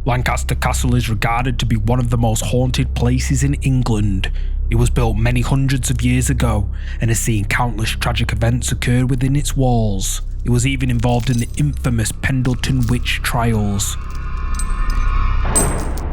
Lancaster Castle is regarded to be one of the most haunted places in England. It was built many hundreds of years ago and has seen countless tragic events occur within its walls. It was even involved in the infamous Pendleton witch trials.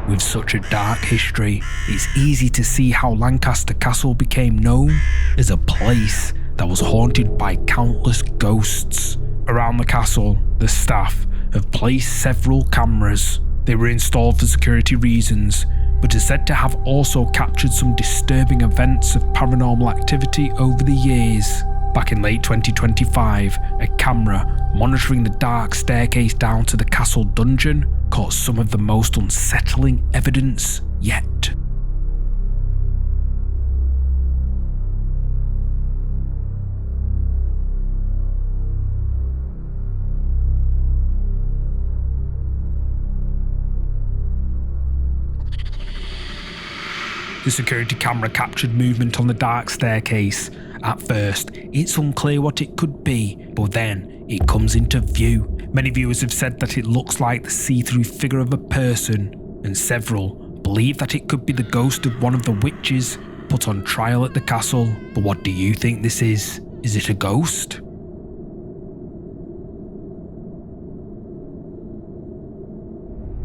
With such a dark history, it's easy to see how Lancaster Castle became known as a place that was haunted by countless ghosts. Around the castle, the staff have placed several cameras. They were installed for security reasons, but are said to have also captured some disturbing events of paranormal activity over the years. Back in late 2025, a camera monitoring the dark staircase down to the castle dungeon caught some of the most unsettling evidence yet. The security camera captured movement on the dark staircase. At first, it's unclear what it could be, but then it comes into view. Many viewers have said that it looks like the see-through figure of a person, and several believe that it could be the ghost of one of the witches put on trial at the castle. But what do you think this is? Is it a ghost?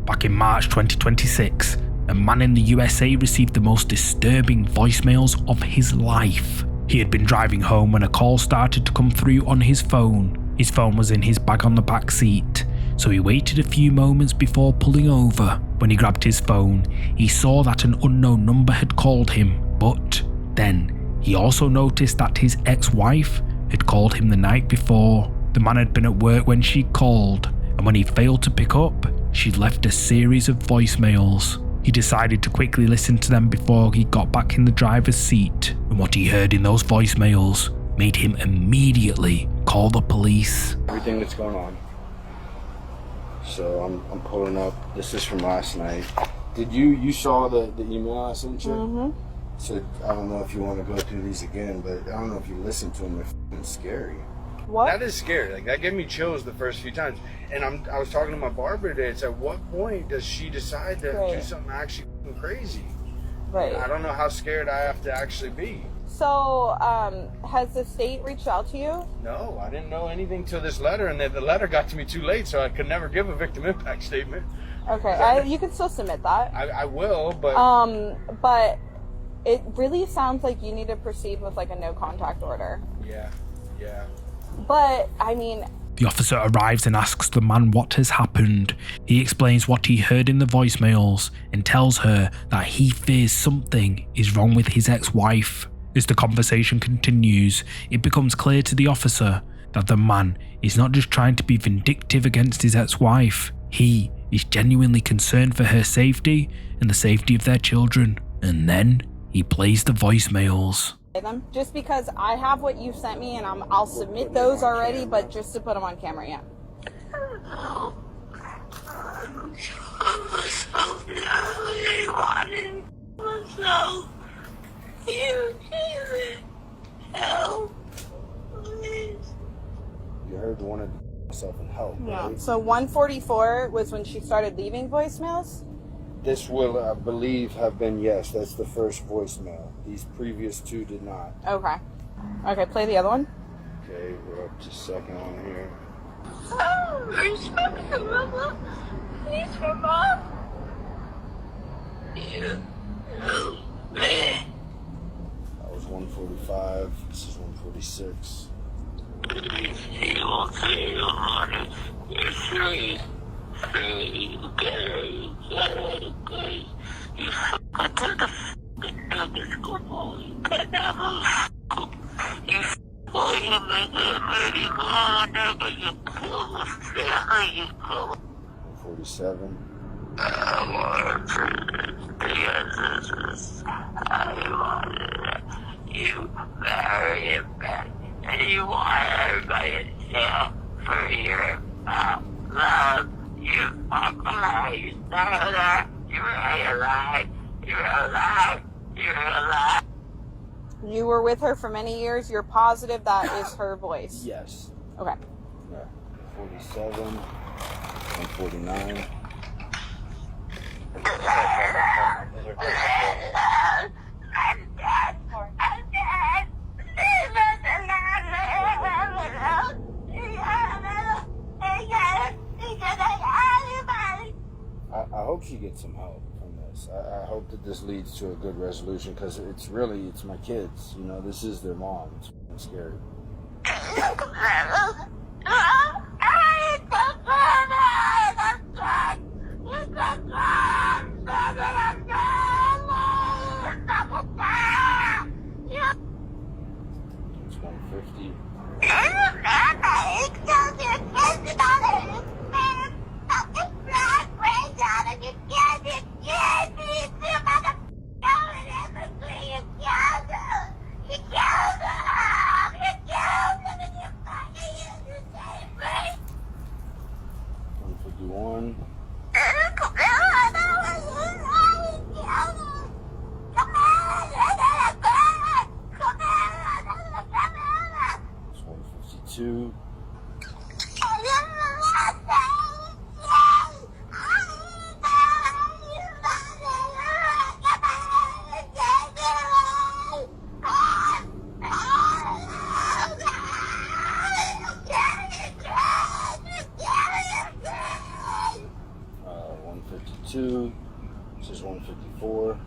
Back in March 2026, a man in the USA received the most disturbing voicemails of his life. He had been driving home when a call started to come through on his phone. His phone was in his bag on the back seat, so he waited a few moments before pulling over. When he grabbed his phone, he saw that an unknown number had called him, but then he also noticed that his ex-wife had called him the night before. The man had been at work when she called, and when he failed to pick up, she'd left a series of voicemails. He decided to quickly listen to them before he got back in the driver's seat, and what he heard in those voicemails made him immediately call the police. Everything that's going on. So I'm pulling up. This is from last night. Did you saw the email I sent you? Mm-hmm. So I don't know if you want to go through these again, but I don't know if you listened to them. They're f***ing scary. What? That is scary. Like, that gave me chills the first few times. And I was talking to my barber today. It's at what point does she decide to do something actually crazy? Right. I don't know how scared I have to actually be. So, has the state reached out to you? No, I didn't know anything till this letter, and then the letter got to me too late, so I could never give a victim impact statement. Okay, you can still submit that. I will, but... But it really sounds like you need to proceed with, like, a no contact order. Yeah. But, I mean... The officer arrives and asks the man what has happened. He explains what he heard in the voicemails and tells her that he fears something is wrong with his ex-wife. As the conversation continues, it becomes clear to the officer that the man is not just trying to be vindictive against his ex-wife. He is genuinely concerned for her safety and the safety of their children. And then he plays the voicemails. Them just because I have what you sent me and I'll submit those already, but just to put them on camera, yeah. You heard the one of myself and help. Yeah. Right? So 144 was when she started leaving voicemails. This will, I believe, have been yes. That's the first voicemail. These previous two did not. Okay. Okay, play the other one. Okay, we're up to second one here. Oh, please for mom. That was 145. This is 146. $47. You marry him back, and you want everybody to jail for your love. You fuck alive. You know that. You're alive. You're alive. You're alive. You were with her for many years. You're positive that is her voice? Yes. Okay. Yeah. 47. 149. I hope she gets some help from this. I hope that this leads to a good resolution, because it's my kids. You know, this is their mom. It's scary. It's 150. One. It's 152. This is 154.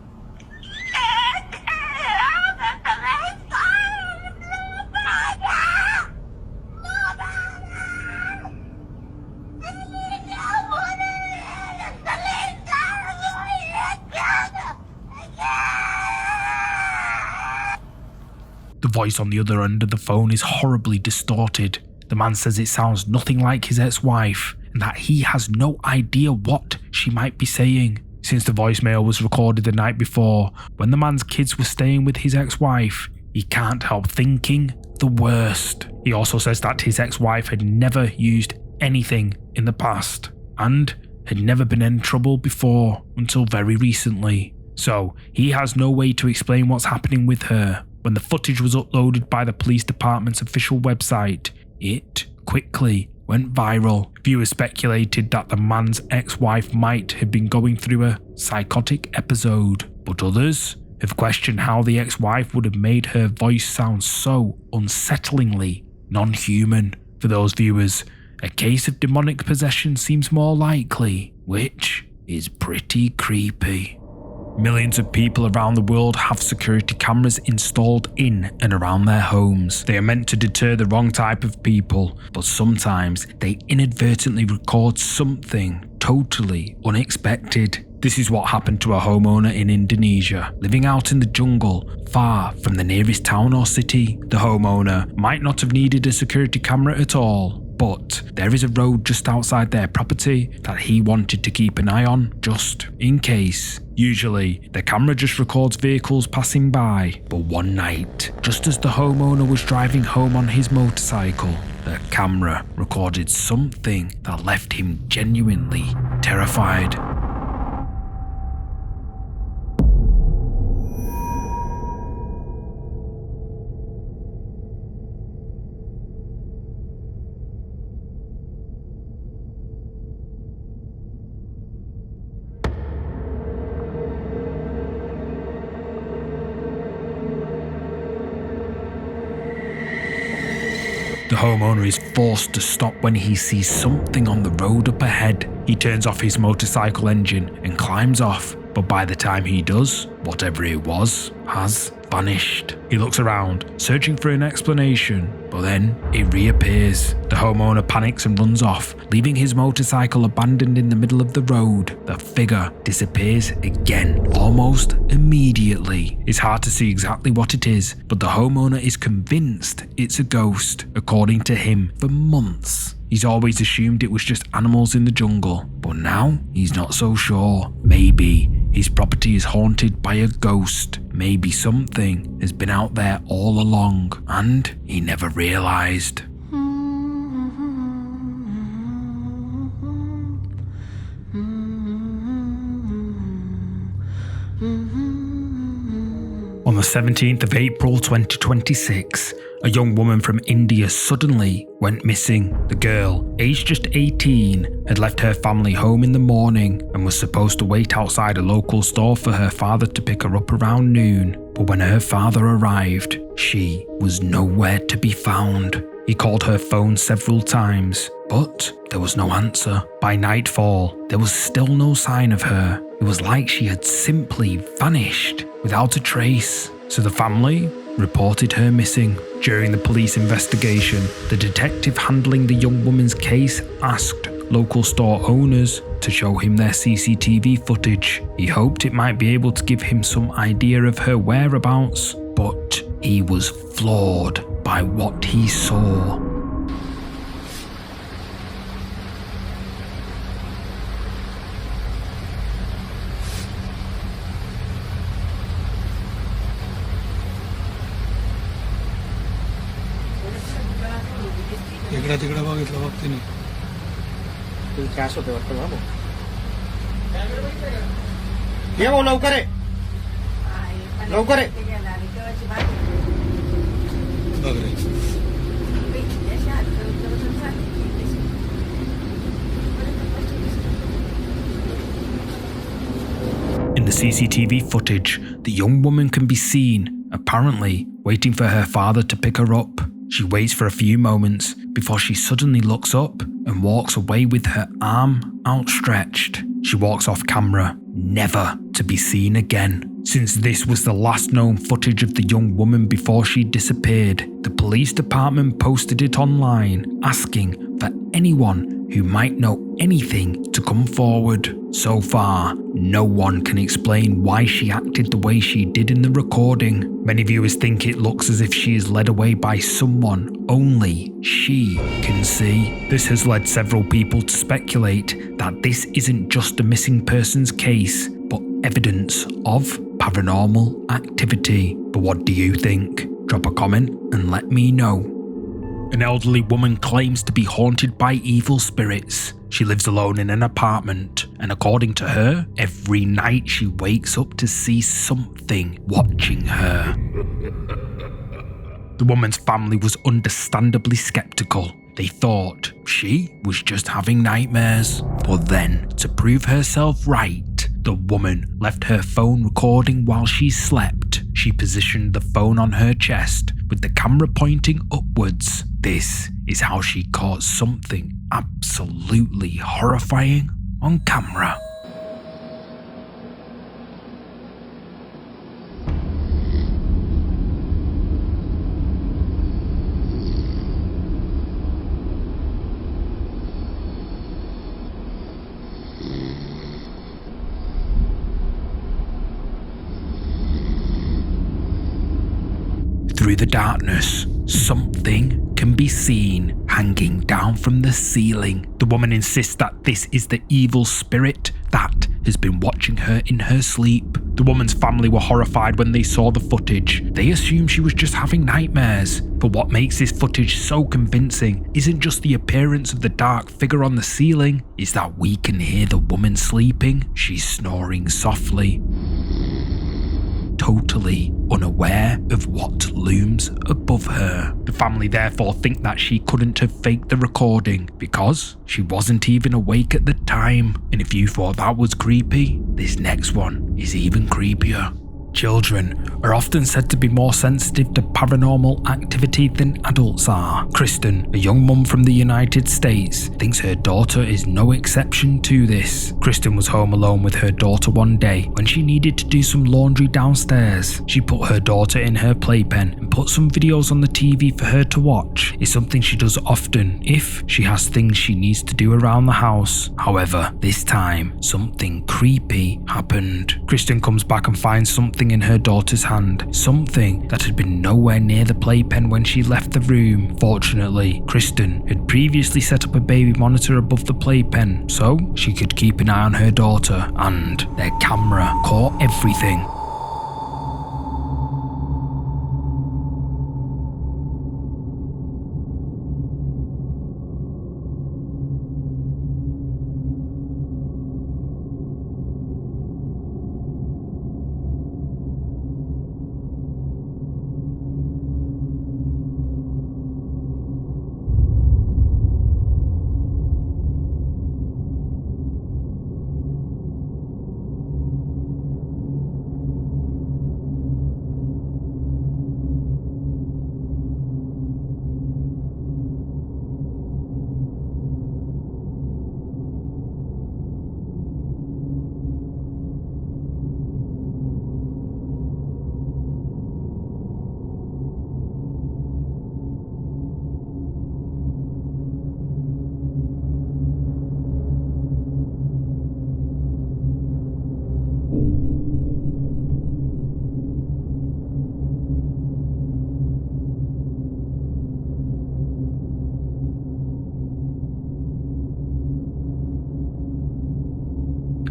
The voice on the other end of the phone is horribly distorted. The man says it sounds nothing like his ex-wife, and that he has no idea what she might be saying. Since the voicemail was recorded the night before, when the man's kids were staying with his ex-wife, he can't help thinking the worst. He also says that his ex-wife had never used anything in the past, and had never been in trouble before until very recently. So he has no way to explain what's happening with her. When the footage was uploaded by the police department's official website, it quickly went viral. Viewers speculated that the man's ex-wife might have been going through a psychotic episode, but others have questioned how the ex-wife would have made her voice sound so unsettlingly non-human. For those viewers, a case of demonic possession seems more likely, which is pretty creepy. Millions of people around the world have security cameras installed in and around their homes. They are meant to deter the wrong type of people, but sometimes they inadvertently record something totally unexpected. This is what happened to a homeowner in Indonesia, living out in the jungle, far from the nearest town or city. The homeowner might not have needed a security camera at all, but there is a road just outside their property that he wanted to keep an eye on, just in case. Usually, the camera just records vehicles passing by, but one night, just as the homeowner was driving home on his motorcycle, the camera recorded something that left him genuinely terrified. The homeowner is forced to stop when he sees something on the road up ahead. He turns off his motorcycle engine and climbs off, but by the time he does, whatever it was has vanished. He looks around, searching for an explanation, but then it reappears. The homeowner panics and runs off, leaving his motorcycle abandoned in the middle of the road. The figure disappears again, almost immediately. It's hard to see exactly what it is, but the homeowner is convinced it's a ghost. According to him, for months, he's always assumed it was just animals in the jungle, but now he's not so sure. Maybe his property is haunted by a ghost. Maybe something has been out there all along, and he never realized. On the 17th of April 2026, a young woman from India suddenly went missing. The girl, aged just 18, had left her family home in the morning and was supposed to wait outside a local store for her father to pick her up around noon. But when her father arrived, she was nowhere to be found. He called her phone several times, but there was no answer. By nightfall, there was still no sign of her. It was like she had simply vanished without a trace. So the family reported her missing. During the police investigation, the detective handling the young woman's case asked local store owners to show him their CCTV footage. He hoped it might be able to give him some idea of her whereabouts, but he was floored by what he saw. तिकडे बघितलं बघ तिने crash होते वाटतं ना ये भाऊ लवकर आहे लवकर आहे बघ रे In the CCTV footage, the young woman can be seen, apparently waiting for her father to pick her up. She waits for a few moments before she suddenly looks up and walks away with her arm outstretched. She walks off camera, never to be seen again. Since this was the last known footage of the young woman before she disappeared, the police department posted it online, asking for anyone who might know anything to come forward. So far, no one can explain why she acted the way she did in the recording. Many viewers think it looks as if she is led away by someone only she can see. This has led several people to speculate that this isn't just a missing persons case, but evidence of paranormal activity. But what do you think? Drop a comment and let me know. An elderly woman claims to be haunted by evil spirits. She lives alone in an apartment, and according to her, every night she wakes up to see something watching her. The woman's family was understandably skeptical. They thought she was just having nightmares. But then, to prove herself right, the woman left her phone recording while she slept. She positioned the phone on her chest with the camera pointing upwards. This is how she caught something absolutely horrifying on camera. Through the darkness, something can be seen hanging down from the ceiling. The woman insists that this is the evil spirit that has been watching her in her sleep. The woman's family were horrified when they saw the footage. They assumed she was just having nightmares. But what makes this footage so convincing isn't just the appearance of the dark figure on the ceiling, it's that we can hear the woman sleeping. She's snoring softly, totally unaware of what looms above her. The family therefore think that she couldn't have faked the recording because she wasn't even awake at the time. And if you thought that was creepy, this next one is even creepier. Children are often said to be more sensitive to paranormal activity than adults are. Kristen, a young mum from the United States, thinks her daughter is no exception to this. Kristen was home alone with her daughter one day when she needed to do some laundry downstairs. She put her daughter in her playpen and put some videos on the TV for her to watch. It's something she does often if she has things she needs to do around the house. However, this time, something creepy happened. Kristen comes back and finds something in her daughter's hand, something that had been nowhere near the playpen when she left the room. Fortunately, Kristen had previously set up a baby monitor above the playpen so she could keep an eye on her daughter, and their camera caught everything.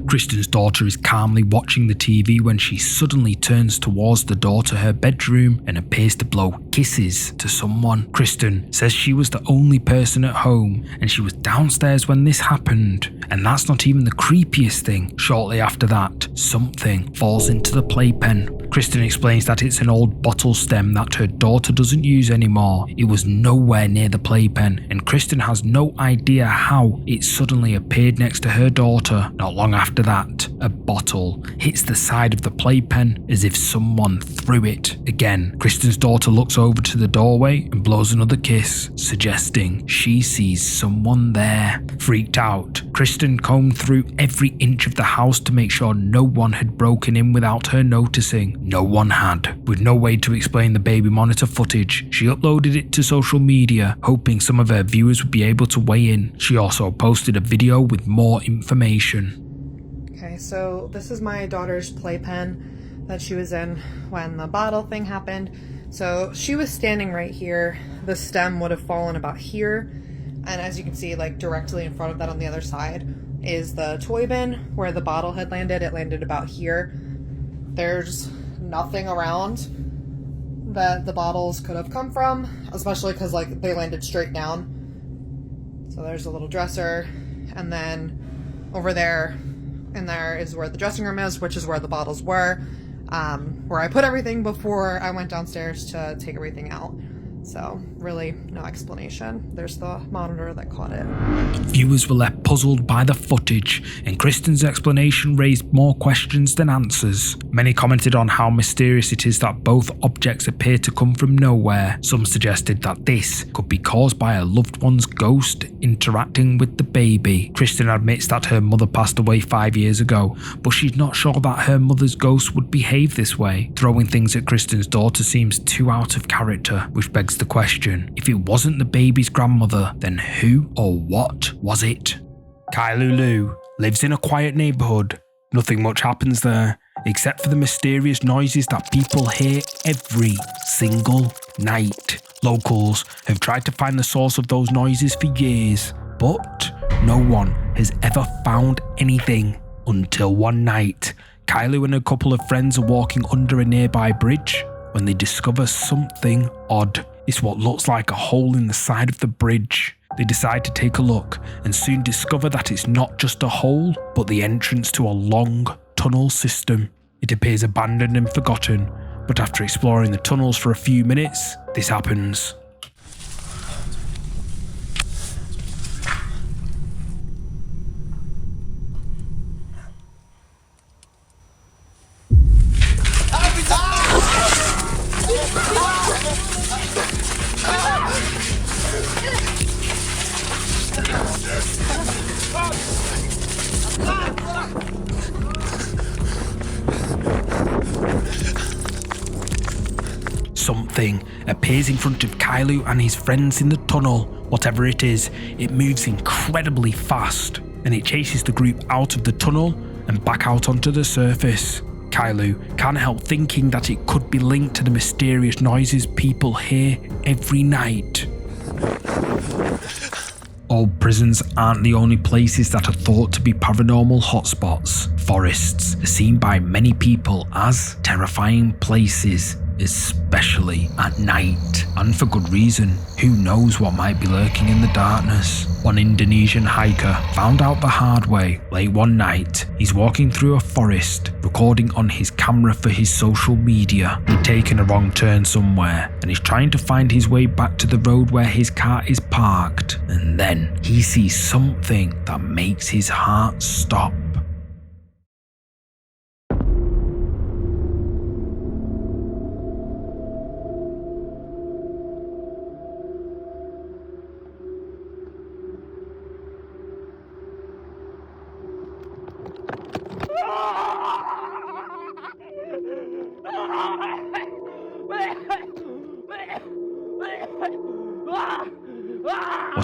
Kristen's daughter is calmly watching the TV when she suddenly turns towards the door to her bedroom and appears to blow kisses to someone. Kristen says she was the only person at home and she was downstairs when this happened. And that's not even the creepiest thing. Shortly after that, something falls into the playpen. Kristen explains that it's an old bottle stem that her daughter doesn't use anymore. It was nowhere near the playpen, and Kristen has no idea how it suddenly appeared next to her daughter. Not long after that, a bottle hits the side of the playpen as if someone threw it. Again, Kristen's daughter looks over to the doorway and blows another kiss, suggesting she sees someone there. Freaked out, Kristen combed through every inch of the house to make sure no one had broken in without her noticing. No one had. With no way to explain the baby monitor footage, she uploaded it to social media, hoping some of her viewers would be able to weigh in. She also posted a video with more information. Okay, so this is my daughter's playpen that she was in when the bottle thing happened. So she was standing right here. The stem would have fallen about here. And as you can see, like directly in front of that on the other side is the toy bin where the bottle had landed. It landed about here. There's nothing around that the bottles could have come from, especially because like they landed straight down. So there's a little dresser, and then over there and there is where the dressing room is, which is where the bottles were, where I put everything before I went downstairs to take everything out. So really no explanation. There's the monitor that caught it. Viewers were left puzzled by the footage, and Kristen's explanation raised more questions than answers. Many commented on how mysterious it is that both objects appear to come from nowhere. Some suggested that this could be caused by a loved one's ghost interacting with the baby. Kristen admits that her mother passed away 5 years ago, but she's not sure that her mother's ghost would behave this way. Throwing things at Kristen's daughter seems too out of character, which begs the question, if it wasn't the baby's grandmother, then who or what was it? Kailulu lives in a quiet neighbourhood. Nothing much happens there, except for the mysterious noises that people hear every single night. Locals have tried to find the source of those noises for years, but no one has ever found anything until one night. Kylie and a couple of friends are walking under a nearby bridge when they discover something odd. It's what looks like a hole in the side of the bridge. They decide to take a look and soon discover that it's not just a hole, but the entrance to a long tunnel system. It appears abandoned and forgotten, but after exploring the tunnels for a few minutes, this happens. Something appears in front of Kailu and his friends in the tunnel. Whatever it is, it moves incredibly fast, and it chases the group out of the tunnel and back out onto the surface. Kailu can't help thinking that it could be linked to the mysterious noises people hear every night. All prisons aren't the only places that are thought to be paranormal hotspots. Forests are seen by many people as terrifying places, especially at night, and for good reason. Who knows what might be lurking in the darkness? One Indonesian hiker found out the hard way. Late one night, he's walking through a forest, recording on his camera for his social media. He'd taken a wrong turn somewhere, and he's trying to find his way back to the road where his car is parked, and then he sees something that makes his heart stop.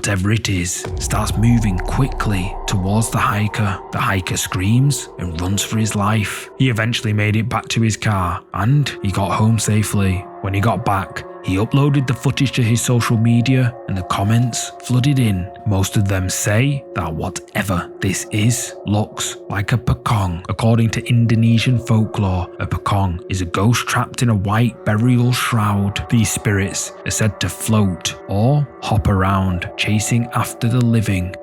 whatever it is starts moving quickly towards the hiker. The hiker screams and runs for his life. He eventually made it back to his car and he got home safely. When he got back, he uploaded the footage to his social media and the comments flooded in. Most of them say that whatever this is looks like a pocong. According to Indonesian folklore, a pocong is a ghost trapped in a white burial shroud. These spirits are said to float or hop around, chasing after the living.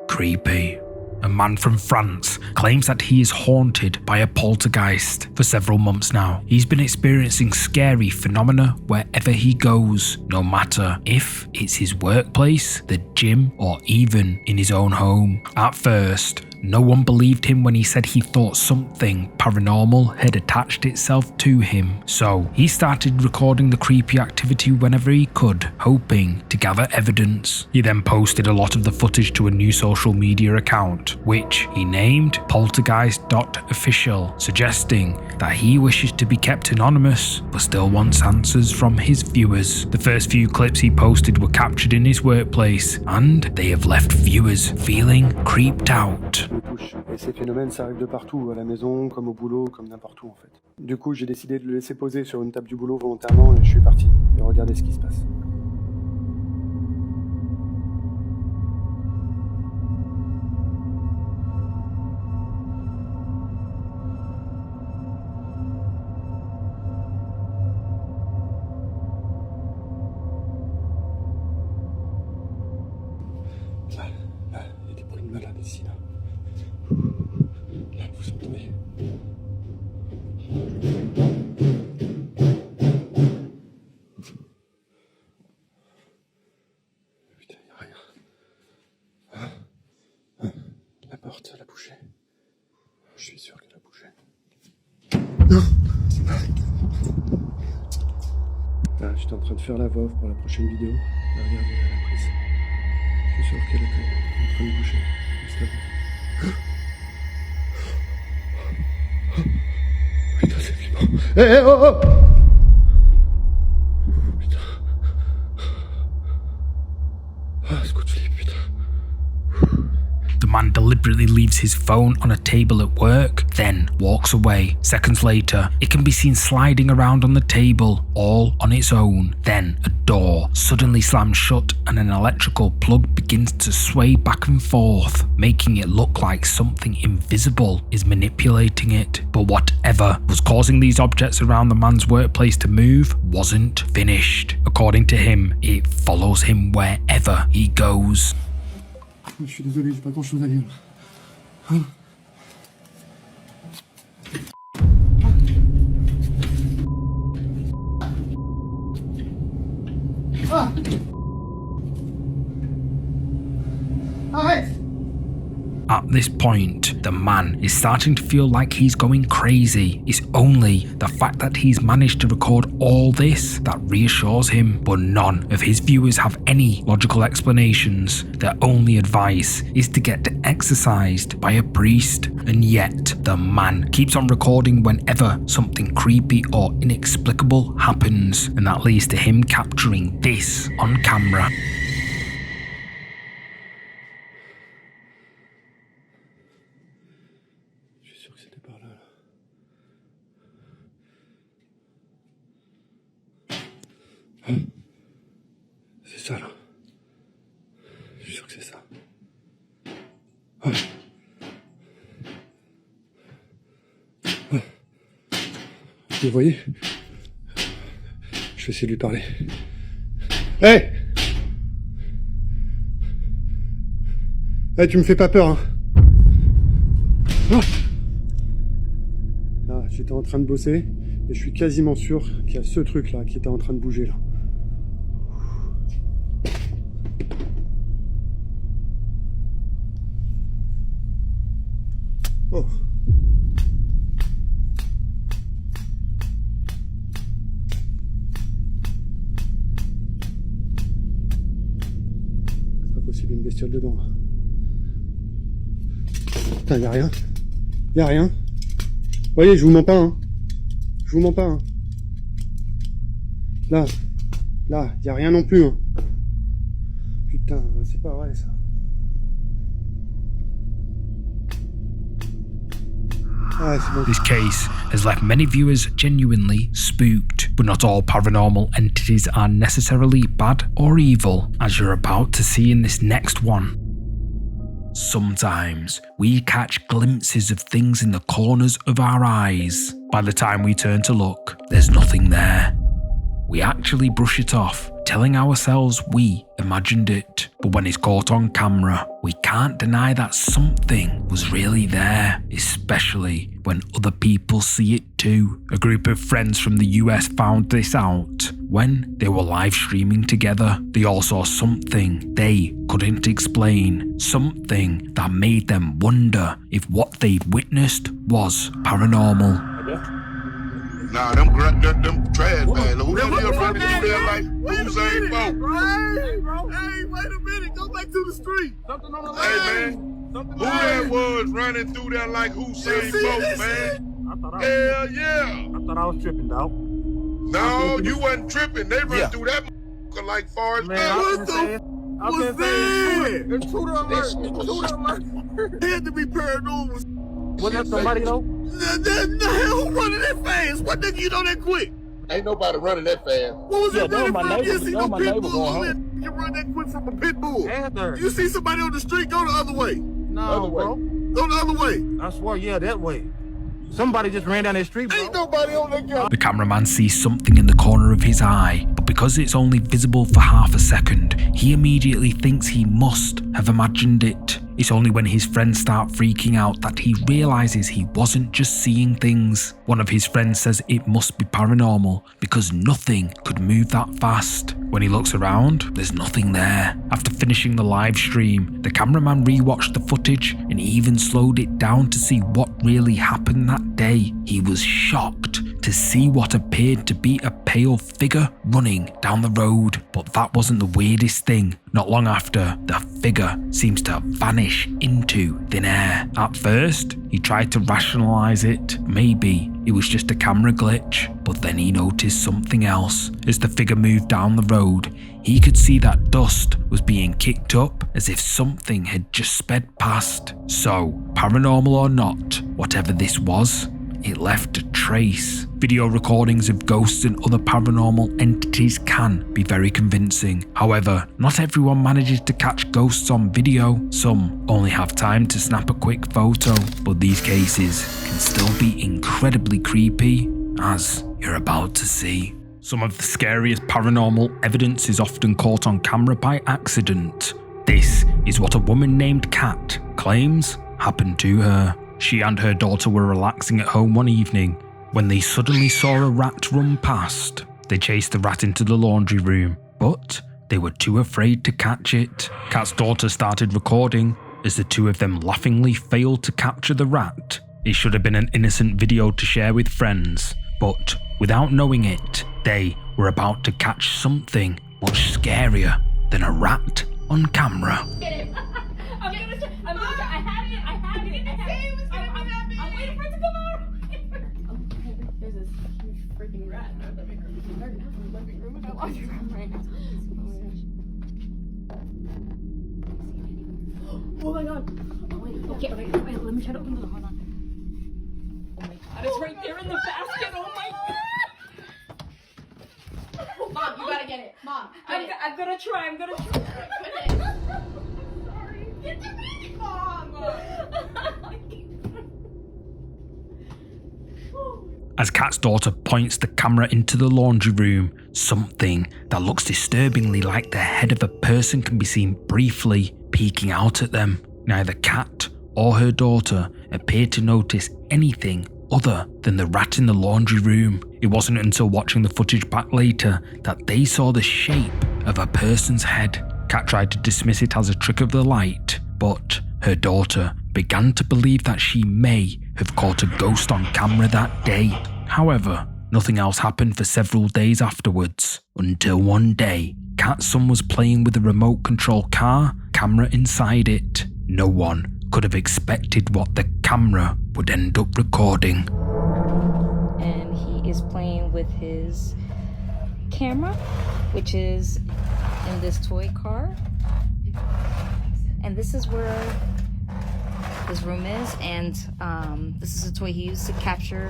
Creepy. A man from France claims that he is haunted by a poltergeist. For several months now, he's been experiencing scary phenomena wherever he goes, no matter if it's his workplace, the gym, or even in his own home. At first, no one believed him when he said he thought something paranormal had attached itself to him. So he started recording the creepy activity whenever he could, hoping to gather evidence. He then posted a lot of the footage to a new social media account, which he named poltergeist.official, suggesting that he wishes to be kept anonymous but still wants answers from his viewers. The first few clips he posted were captured in his workplace and they have left viewers feeling creeped out. Et ces phénomènes, ça arrive de partout, à la maison, comme au boulot, comme n'importe où en fait. Du coup, j'ai décidé de le laisser poser sur une table du boulot volontairement et je suis parti. Et regardez ce qui se passe. Là, il y a des bruits de malades ici, là. Là, vous entendez? Putain, il n'y a rien. La porte, elle a bougé. Je suis sûr qu'elle a bougé. Non. Là, j'étais en train de faire la voix off pour la prochaine vidéo. Là, regardez la prise. Je suis sûr qu'elle est en train de bouger. Juste avant. Putain, c'est flippant. Eh, oh, oh! Putain. Ah, ce coup de flip, putain. The man deliberately leaves his phone on a table at work, then walks away. Seconds later, it can be seen sliding around on the table, all on its own. Then a door suddenly slams shut and an electrical plug begins to sway back and forth, making it look like something invisible is manipulating it. But whatever was causing these objects around the man's workplace to move wasn't finished. According to him, it follows him wherever he goes. Je suis désolé, j'ai pas grand chose à dire. Hein? Ah! Arrête! At this point, the man is starting to feel like he's going crazy. It's only the fact that he's managed to record all this that reassures him, but none of his viewers have any logical explanations. Their only advice is to get exorcised by a priest, and yet the man keeps on recording whenever something creepy or inexplicable happens, and that leads to him capturing this on camera. C'est ça là. Je suis sûr que c'est ça. Ouais. Ouais. Vous voyez? Je vais essayer de lui parler. Hey! Hey, tu me fais pas peur, hein? Ah! Là, j'étais en train de bosser et je suis quasiment sûr qu'il y a ce truc là qui était en train de bouger là. Oh. C'est pas possible, une bestiole dedans là. Putain, y'a rien. Y'a rien. Vous voyez, je vous mens pas, hein. Je vous mens pas, hein. Là, y'a rien non plus, hein. Putain, c'est pas vrai ça. Ah, c'est bon. This case has left many viewers genuinely spooked, but not all paranormal entities are necessarily bad or evil, as you're about to see in this next one. Sometimes we catch glimpses of things in the corners of our eyes. By the time we turn to look, there's nothing there. We actually brush it off, telling ourselves we imagined it. But when it's caught on camera, we can't deny that something was really there, especially when other people see it too. A group of friends from the US found this out when they were live streaming together. They all saw something they couldn't explain, something that made them wonder if what they'd witnessed was paranormal. Nah, them trash bags. Who that is running through there like Usain Bolt? Hey, wait a minute. Go back to the street. Something on the Hey, man. Who that was running through there like Usain Bolt, man? Hell yeah. I thought I was tripping, dog. No, you wasn't tripping. They run through that like far as What the was that? Intruder alert. Intruder alert. Had to be paranormal. Was that somebody though? The hell who running that fast? What nigga you know that quick? Ain't nobody running that fast. What was it running from? You see no pit bull you run that quick from a pit bull. You see somebody on the street, go the other way. No, bro. Go the other way. I swear, yeah, that way. Somebody just ran down that street, bro. Ain't nobody on that guy. The cameraman sees something in the corner of his eye, but because it's only visible for half a second, he immediately thinks he must have imagined it. It's only when his friends start freaking out that he realizes he wasn't just seeing things. One of his friends says it must be paranormal because nothing could move that fast. When he looks around, there's nothing there. After finishing the live stream, the cameraman rewatched the footage and even slowed it down to see what really happened that day. He was shocked to see what appeared to be a pale figure running down the road. But that wasn't the weirdest thing. Not long after, the figure seems to vanish into thin air. At first, he tried to rationalize it. Maybe it was just a camera glitch. But then he noticed something else. As the figure moved down the road, he could see that dust was being kicked up as if something had just sped past. So, paranormal or not, whatever this was, it left a trace. Video recordings of ghosts and other paranormal entities can be very convincing. However, not everyone manages to catch ghosts on video. Some only have time to snap a quick photo, but these cases can still be incredibly creepy, as you're about to see. Some of the scariest paranormal evidence is often caught on camera by accident. This is what a woman named Kat claims happened to her. She and her daughter were relaxing at home one evening when they suddenly saw a rat run past. They chased the rat into the laundry room, but they were too afraid to catch it. Kat's daughter started recording as the two of them laughingly failed to capture the rat. It should have been an innocent video to share with friends, but without knowing it, they were about to catch something much scarier than a rat on camera. Get it. I'm waiting for it to come out. There's this huge freaking rat in our living room. They're not in the living room, in our laundry room right now. Oh my god. Oh wait, okay, wait, let me try to open the door. Hold on. Oh my god, it's right there in the basket. Oh my god. Mom, you gotta get it. Mom, I'm gonna try. I'm gonna try. Sorry. Get the baby, Mom. As Kat's daughter points the camera into the laundry room, something that looks disturbingly like the head of a person can be seen briefly peeking out at them. Neither Kat or her daughter appeared to notice anything other than the rat in the laundry room. It wasn't until watching the footage back later that they saw the shape of a person's head. Kat tried to dismiss it as a trick of the light, but her daughter began to believe that she may have caught a ghost on camera that day. However, nothing else happened for several days afterwards, until one day, Kat's son was playing with a remote control car, camera inside it. No one could have expected what the camera would end up recording. And he is playing with his camera, which is in this toy car. And this is where his room is, and this is a toy he used to capture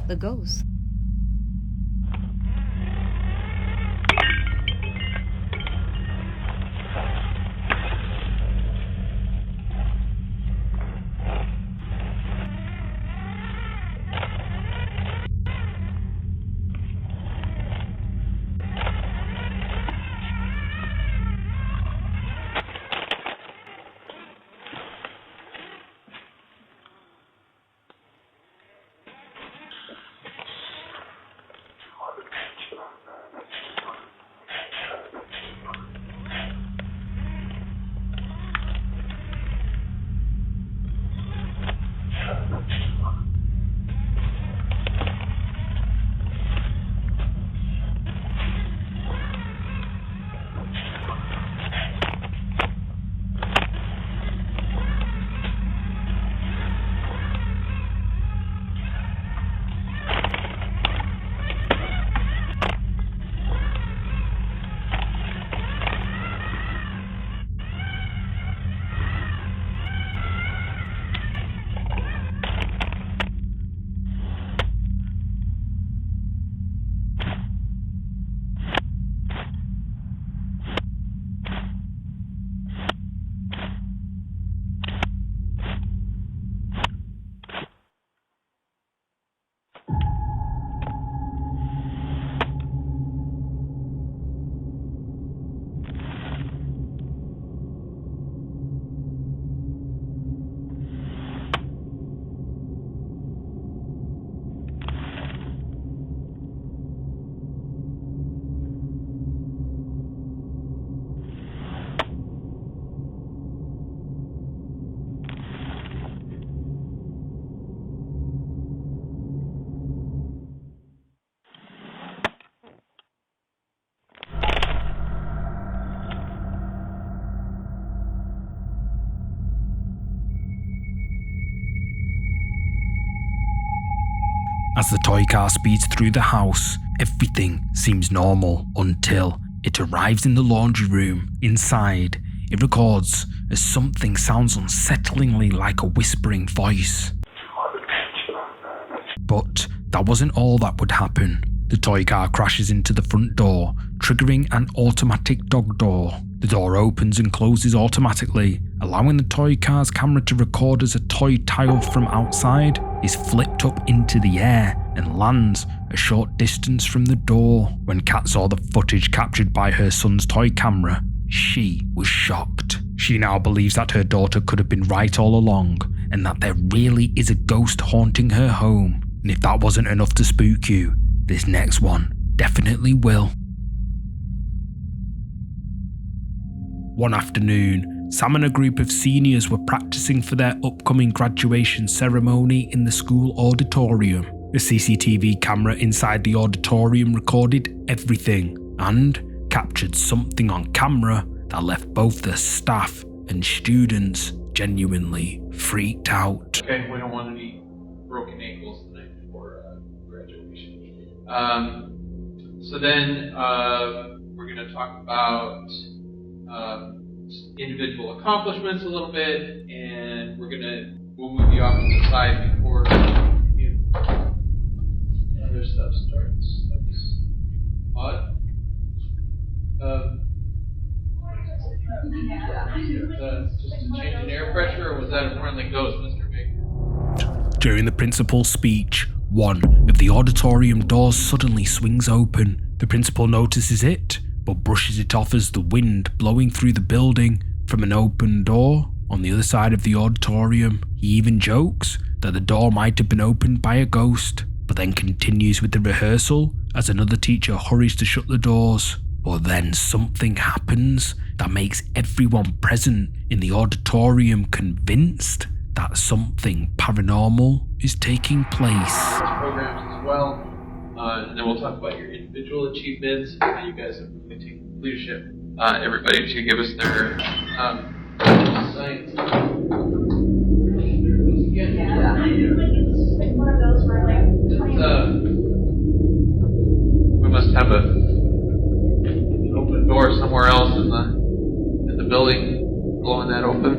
the ghost. As the toy car speeds through the house, everything seems normal until it arrives in the laundry room. Inside, it records as something sounds unsettlingly like a whispering voice. But that wasn't all that would happen. The toy car crashes into the front door, triggering an automatic dog door. The door opens and closes automatically, allowing the toy car's camera to record as a toy tile from outside is flipped up into the air and lands a short distance from the door. When Kat saw the footage captured by her son's toy camera, she was shocked. She now believes that her daughter could have been right all along, and that there really is a ghost haunting her home. And if that wasn't enough to spook you, this next one definitely will. One afternoon, Sam and a group of seniors were practicing for their upcoming graduation ceremony in the school auditorium. A CCTV camera inside the auditorium recorded everything and captured something on camera that left both the staff and students genuinely freaked out. Okay, we don't want any broken ankles the night before graduation. So then we're going to talk about individual accomplishments a little bit, and we'll move you off to the side before other stuff starts. That's odd. Just a change in air pressure, or was that a friendly ghost, Mr. Baker? During the principal's speech, one of the auditorium doors suddenly swings open. The principal notices it, but brushes it off as the wind blowing through the building from an open door on the other side of the auditorium. He even jokes that the door might have been opened by a ghost, but then continues with the rehearsal as another teacher hurries to shut the doors. But then something happens that makes everyone present in the auditorium convinced that something paranormal is taking place. Programs as well, and then we'll talk about your individual achievements, how you guys have really taken leadership. Everybody should give us their science. It's one of those where we must have an open door somewhere else in the building, blowing that open.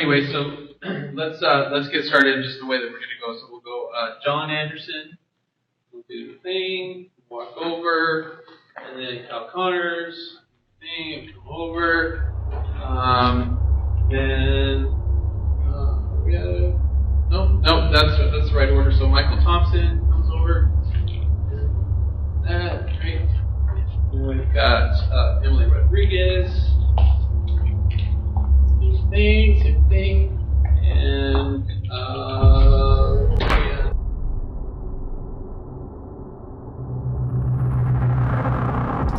Anyway, so let's get started just the way that we're gonna go. So we'll go John Anderson. We'll do the thing, walk over, and then Cal Connors, thing, come over. Then we have no, that's the right order. So Michael Thompson comes over. That right. And we've got Emily Rodriguez. Same thing, and yeah.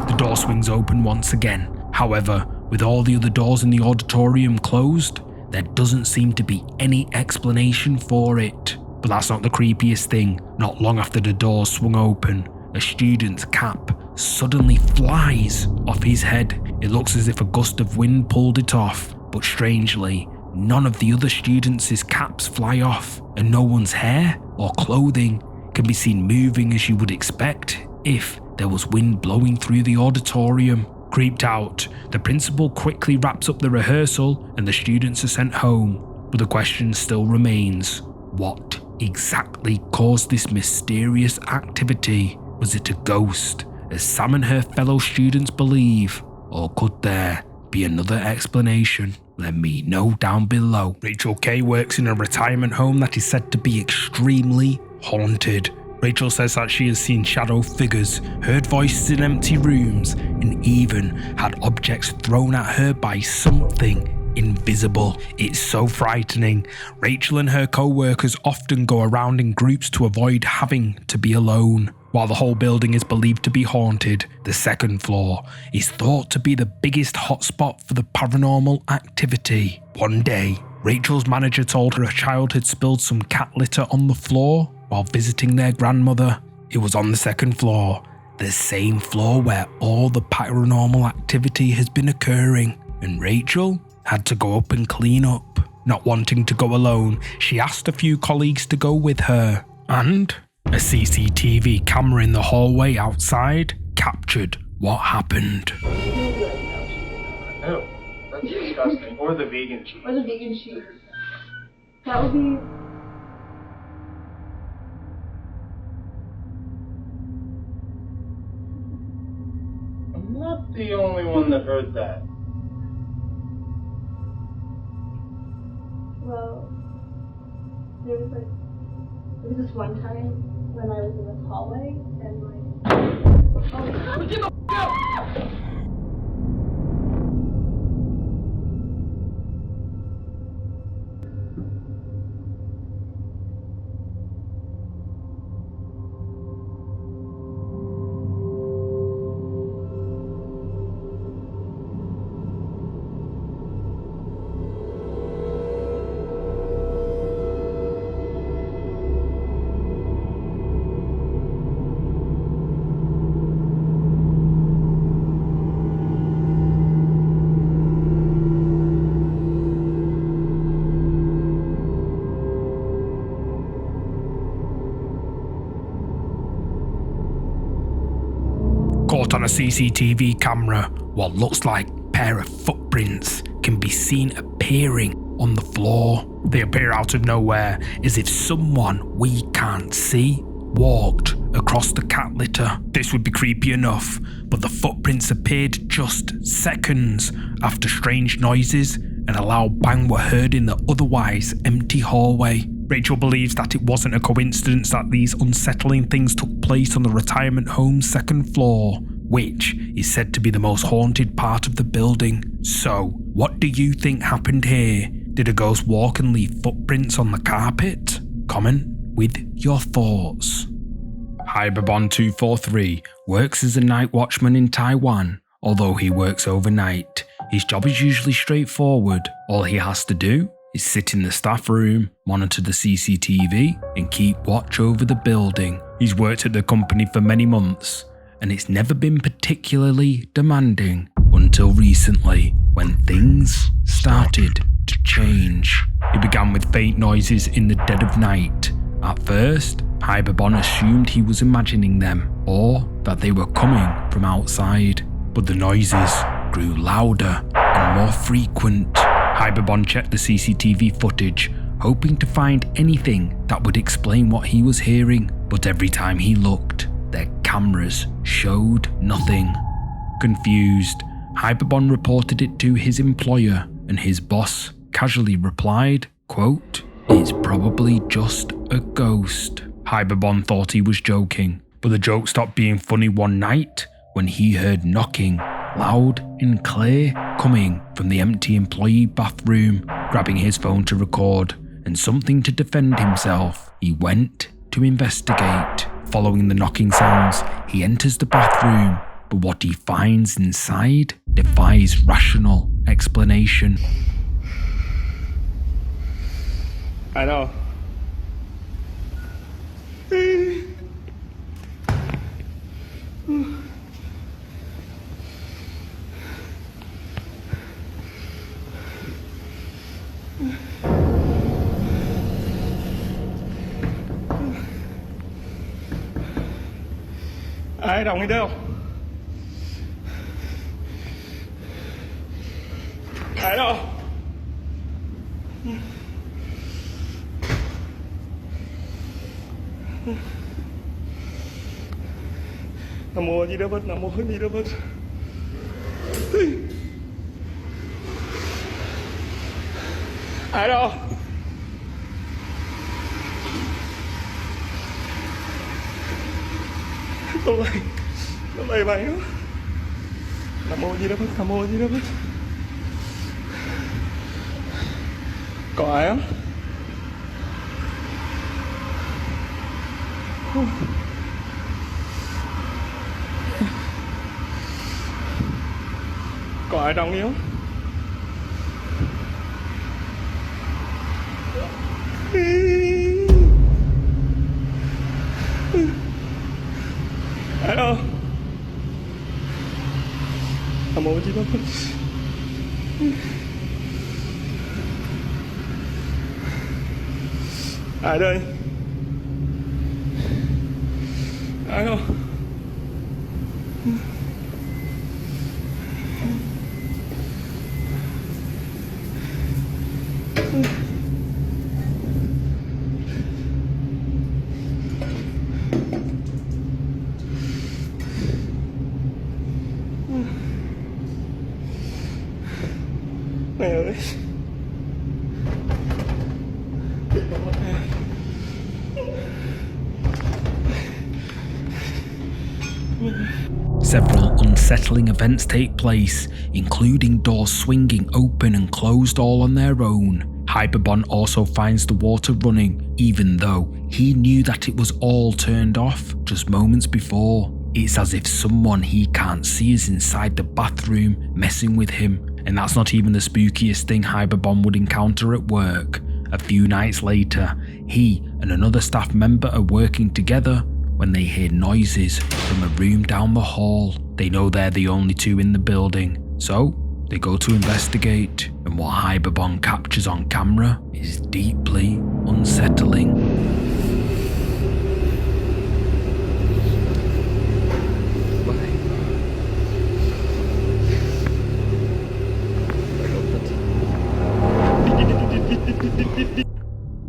The door swings open once again. However, with all the other doors in the auditorium closed, there doesn't seem to be any explanation for it. But that's not the creepiest thing. Not long after the doors swung open, a student's cap suddenly flies off his head. It looks as if a gust of wind pulled it off. But strangely, none of the other students' caps fly off, and no one's hair or clothing can be seen moving as you would expect if there was wind blowing through the auditorium. Creeped out, the principal quickly wraps up the rehearsal and the students are sent home. But the question still remains, what exactly caused this mysterious activity? Was it a ghost, as Sam and her fellow students believe, or could there be another explanation? Let me know down below. Rachel K works in a retirement home that is said to be extremely haunted. Rachel says that she has seen shadow figures, heard voices in empty rooms, and even had objects thrown at her by something invisible. It's so frightening. Rachel and her co-workers often go around in groups to avoid having to be alone. While the whole building is believed to be haunted, the second floor is thought to be the biggest hotspot for the paranormal activity. One day, Rachel's manager told her a child had spilled some cat litter on the floor while visiting their grandmother. It was on the second floor, the same floor where all the paranormal activity has been occurring, and Rachel had to go up and clean up. Not wanting to go alone, she asked a few colleagues to go with her, and a CCTV camera in the hallway outside captured what happened. Oh, that's disgusting. Or the vegan cheese. Or the vegan cheese. That would be... I'm not the only one that heard that. Well, there was this one time when I was in this hallway and Caught on a CCTV camera, what looks like a pair of footprints can be seen appearing on the floor. They appear out of nowhere, as if someone we can't see walked across the cat litter. This would be creepy enough, but the footprints appeared just seconds after strange noises and a loud bang were heard in the otherwise empty hallway. Rachel believes that it wasn't a coincidence that these unsettling things took place on the retirement home's second floor, which is said to be the most haunted part of the building. So, what do you think happened here? Did a ghost walk and leave footprints on the carpet? Comment with your thoughts. Hybabon243 works as a night watchman in Taiwan. Although he works overnight, his job is usually straightforward. All he has to do is sit in the staff room, monitor the CCTV, and keep watch over the building. He's worked at the company for many months, and it's never been particularly demanding until recently, when things started to change. It began with faint noises in the dead of night. At first, Hybabon assumed he was imagining them, or that they were coming from outside, but the noises grew louder and more frequent. Hyperbon checked the CCTV footage, hoping to find anything that would explain what he was hearing, but every time he looked, their cameras showed nothing. Confused, Hyperbon reported it to his employer, and his boss casually replied, quote, "It's probably just a ghost." Hyperbon thought he was joking, but the joke stopped being funny one night when he heard knocking, loud and clear, coming from the empty employee bathroom. Grabbing his phone to record and something to defend himself, he went to investigate. Following the knocking sounds, he enters the bathroom, but what he finds inside defies rational explanation. I know. Ai đồng đi đâu? Ai đâu? Nam mô Di Đà Phật, Nam mô Di Đà Phật. Ai đâu? Tôi lầy mày nữa. Nam mô Di Đà Phật, Nam mô Di Đà Phật. Có ai không? Có ai trong đi không? Ai đâu? Nam mô Di Đà Phật. Ai đây? Ai đâu? Mẹ ơi. Several unsettling events take place, including doors swinging open and closed all on their own. Hyperbon also finds the water running, even though he knew that it was all turned off just moments before. It's as if someone he can't see is inside the bathroom messing with him, and that's not even the spookiest thing Hyperbon would encounter at work. A few nights later, he and another staff member are working together when they hear noises from a room down the hall. They know they're the only two in the building, so they go to investigate, and what Hyperbon captures on camera is deeply unsettling.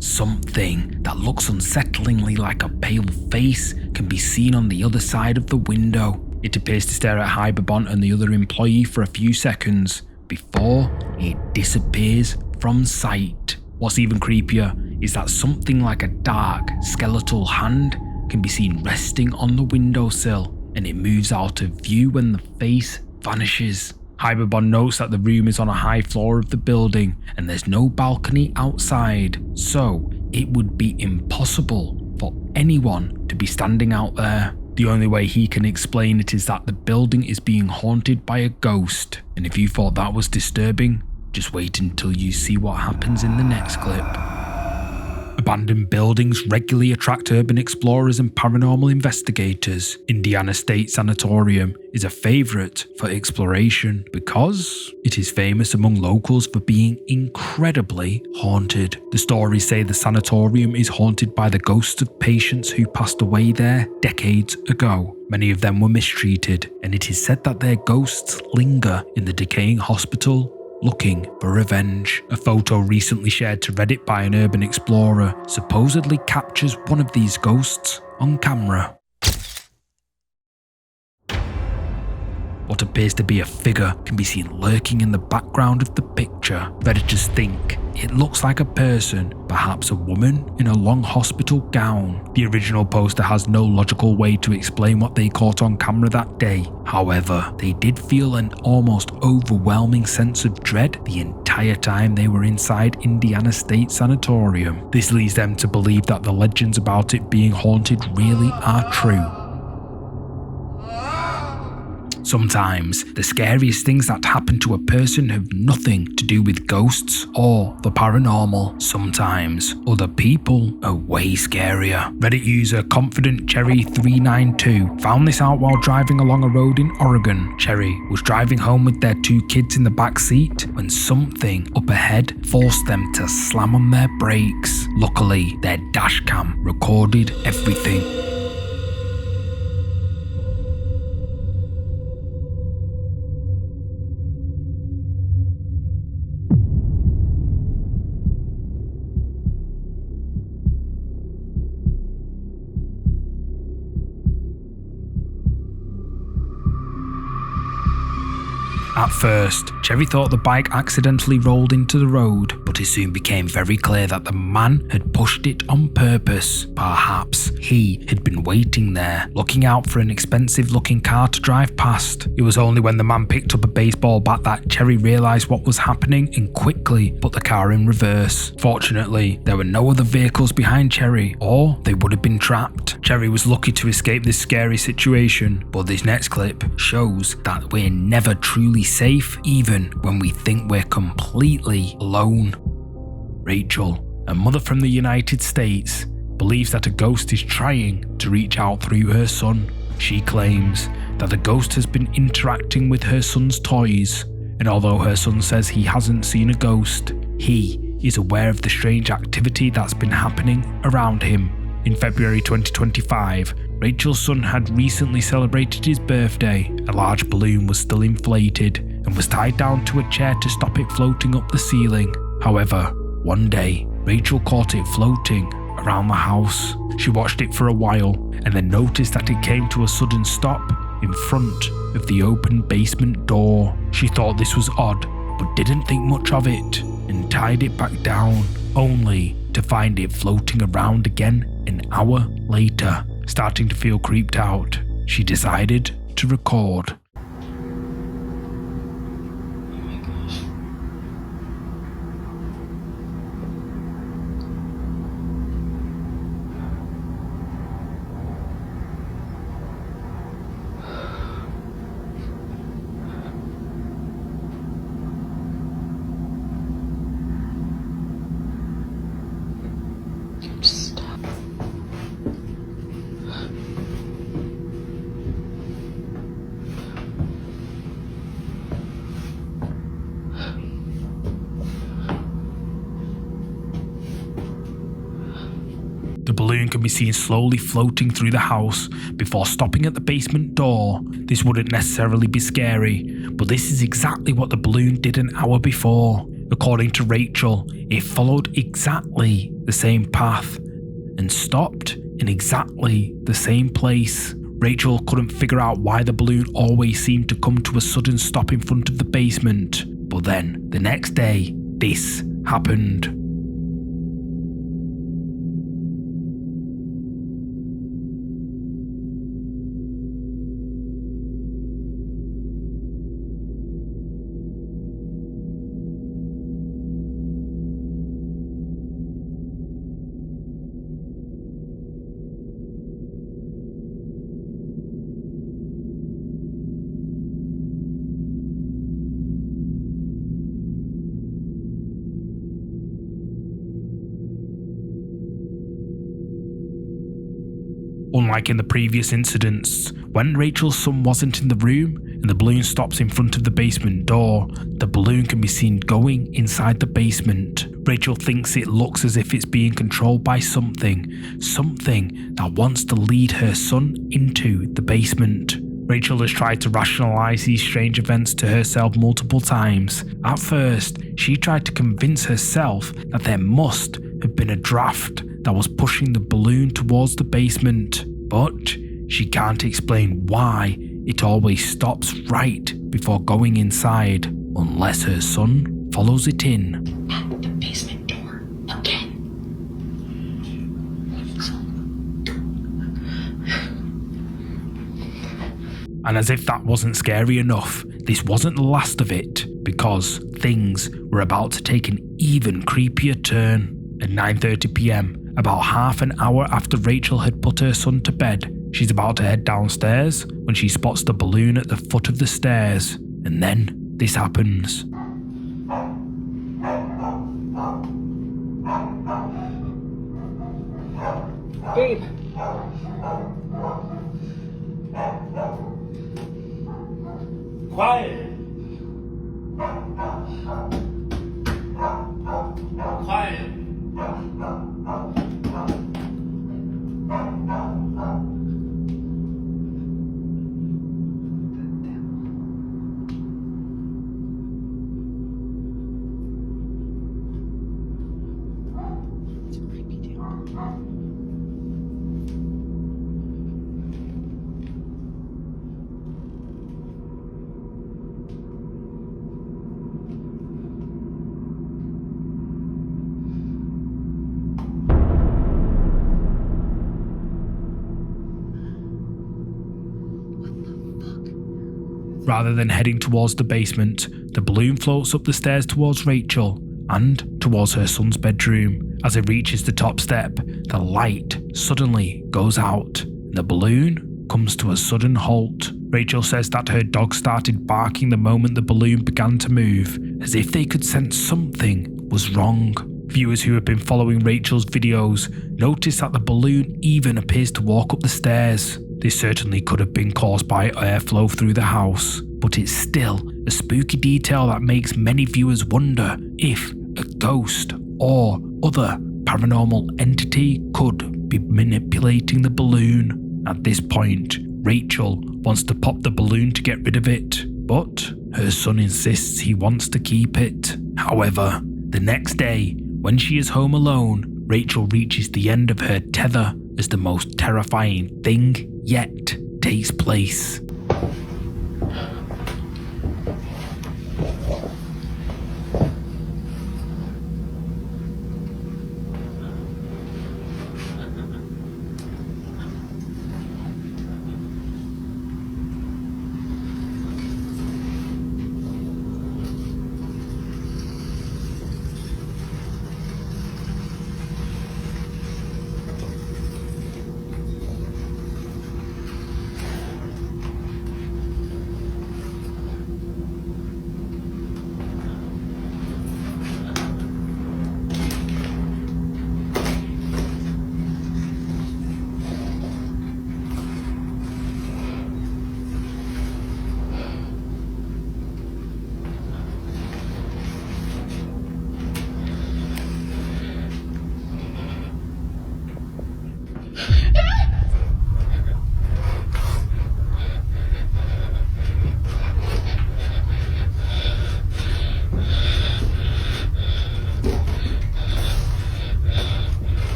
Something that looks unsettlingly like a pale face can be seen on the other side of the window. It appears to stare at Hyperbon and the other employee for a few seconds before it disappears from sight. What's even creepier is that something like a dark, skeletal hand can be seen resting on the windowsill, and it moves out of view when the face vanishes. Hyperbon notes that the room is on a high floor of the building and there's no balcony outside, so it would be impossible for anyone to be standing out there. The only way he can explain it is that the building is being haunted by a ghost, and if you thought that was disturbing, just wait until you see what happens in the next clip. Abandoned buildings regularly attract urban explorers and paranormal investigators. Indiana State Sanatorium is a favourite for exploration because it is famous among locals for being incredibly haunted. The stories say the sanatorium is haunted by the ghosts of patients who passed away there decades ago. Many of them were mistreated, and it is said that their ghosts linger in the decaying hospital looking for revenge. A photo recently shared to Reddit by an urban explorer supposedly captures one of these ghosts on camera. What appears to be a figure can be seen lurking in the background of the picture. Redditors think it looks like a person, perhaps a woman in a long hospital gown. The original poster has no logical way to explain what they caught on camera that day. However, they did feel an almost overwhelming sense of dread the entire time they were inside Indiana State Sanatorium. This leads them to believe that the legends about it being haunted really are true. Sometimes, the scariest things that happen to a person have nothing to do with ghosts or the paranormal. Sometimes, other people are way scarier. Reddit user Confident Cherry 392 found this out while driving along a road in Oregon. Cherry was driving home with their 2 kids in the back seat when something up ahead forced them to slam on their brakes. Luckily, their dash cam recorded everything. At first, Cherry thought the bike accidentally rolled into the road, but it soon became very clear that the man had pushed it on purpose. Perhaps he had been waiting there, looking out for an expensive-looking car to drive past. It was only when the man picked up a baseball bat that Cherry realised what was happening and quickly put the car in reverse. Fortunately, there were no other vehicles behind Cherry, or they would have been trapped. Cherry was lucky to escape this scary situation, but this next clip shows that we're never truly safe even when we think we're completely alone. Rachel, a mother from the United States, believes that a ghost is trying to reach out through her son. She claims that the ghost has been interacting with her son's toys, and although her son says he hasn't seen a ghost, he is aware of the strange activity that's been happening around him. In February 2025, Rachel's son had recently celebrated his birthday. A large balloon was still inflated and was tied down to a chair to stop it floating up the ceiling. However, one day, Rachel caught it floating around the house. She watched it for a while and then noticed that it came to a sudden stop in front of the open basement door. She thought this was odd, but didn't think much of it and tied it back down, only to find it floating around again an hour later. Starting to feel creeped out, she decided to record. The balloon can be seen slowly floating through the house before stopping at the basement door. This wouldn't necessarily be scary, but this is exactly what the balloon did an hour before. According to Rachel, it followed exactly the same path and stopped in exactly the same place. Rachel couldn't figure out why the balloon always seemed to come to a sudden stop in front of the basement. But then, the next day, this happened. Unlike in the previous incidents, when Rachel's son wasn't in the room and the balloon stops in front of the basement door, the balloon can be seen going inside the basement. Rachel thinks it looks as if it's being controlled by something that wants to lead her son into the basement. Rachel has tried to rationalize these strange events to herself multiple times. At first, she tried to convince herself that there must have been a draft that was pushing the balloon towards the basement, but she can't explain why it always stops right before going inside, unless her son follows it in. At the basement door again. And as if that wasn't scary enough, this wasn't the last of it, because things were about to take an even creepier turn. At 9:30 PM, about half an hour after Rachel had put her son to bed, she's about to head downstairs when she spots the balloon at the foot of the stairs. And then this happens. Babe. Quiet. Quiet. Rather than heading towards the basement, the balloon floats up the stairs towards Rachel and towards her son's bedroom. As it reaches the top step, the light suddenly goes out and the balloon comes to a sudden halt. Rachel says that her dog started barking the moment the balloon began to move, as if they could sense something was wrong. Viewers who have been following Rachel's videos notice that the balloon even appears to walk up the stairs. This certainly could have been caused by airflow through the house, but it's still a spooky detail that makes many viewers wonder if a ghost or other paranormal entity could be manipulating the balloon. At this point, Rachel wants to pop the balloon to get rid of it, but her son insists he wants to keep it. However, the next day, when she is home alone, Rachel reaches the end of her tether as the most terrifying thing yet takes place.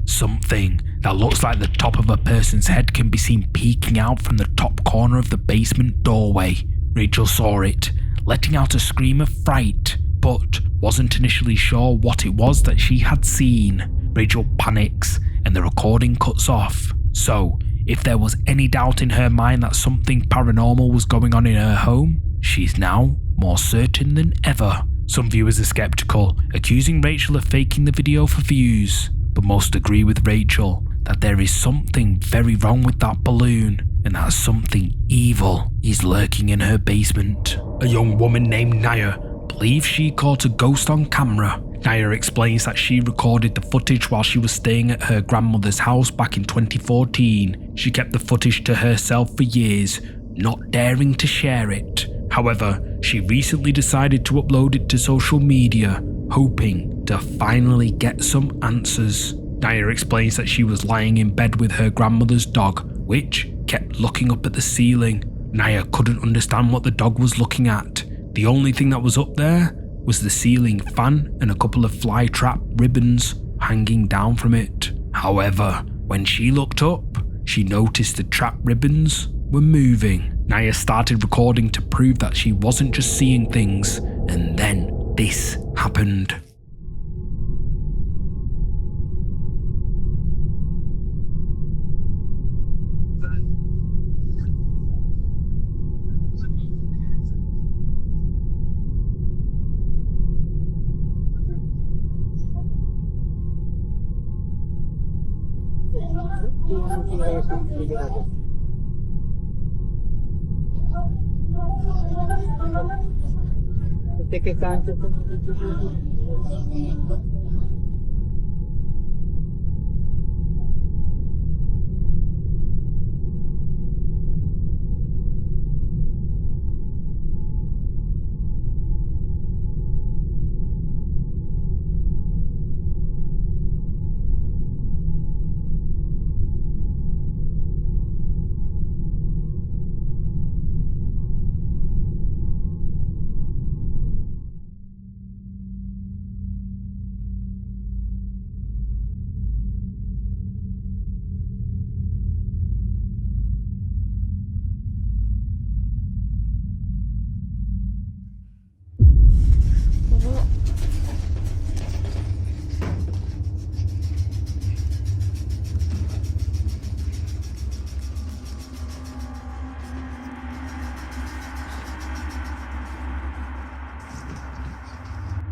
Something that looks like the top of a person's head can be seen peeking out from the top corner of the basement doorway. Rachel saw it, letting out a scream of fright, but wasn't initially sure what it was that she had seen. Rachel panics and the recording cuts off. So, if there was any doubt in her mind that something paranormal was going on in her home, she's now more certain than ever. Some viewers are skeptical, accusing Rachel of faking the video for views, but most agree with Rachel that there is something very wrong with that balloon and that something evil is lurking in her basement. A young woman named Naya believes she caught a ghost on camera. Naya explains that she recorded the footage while she was staying at her grandmother's house back in 2014. She kept the footage to herself for years, not daring to share it. However, she recently decided to upload it to social media, hoping to finally get some answers. Naya explains that she was lying in bed with her grandmother's dog, which kept looking up at the ceiling. Naya couldn't understand what the dog was looking at. The only thing that was up there was the ceiling fan and a couple of fly trap ribbons hanging down from it. However, when she looked up, she noticed the trap ribbons were moving. Naya started recording to prove that she wasn't just seeing things, and then this happened.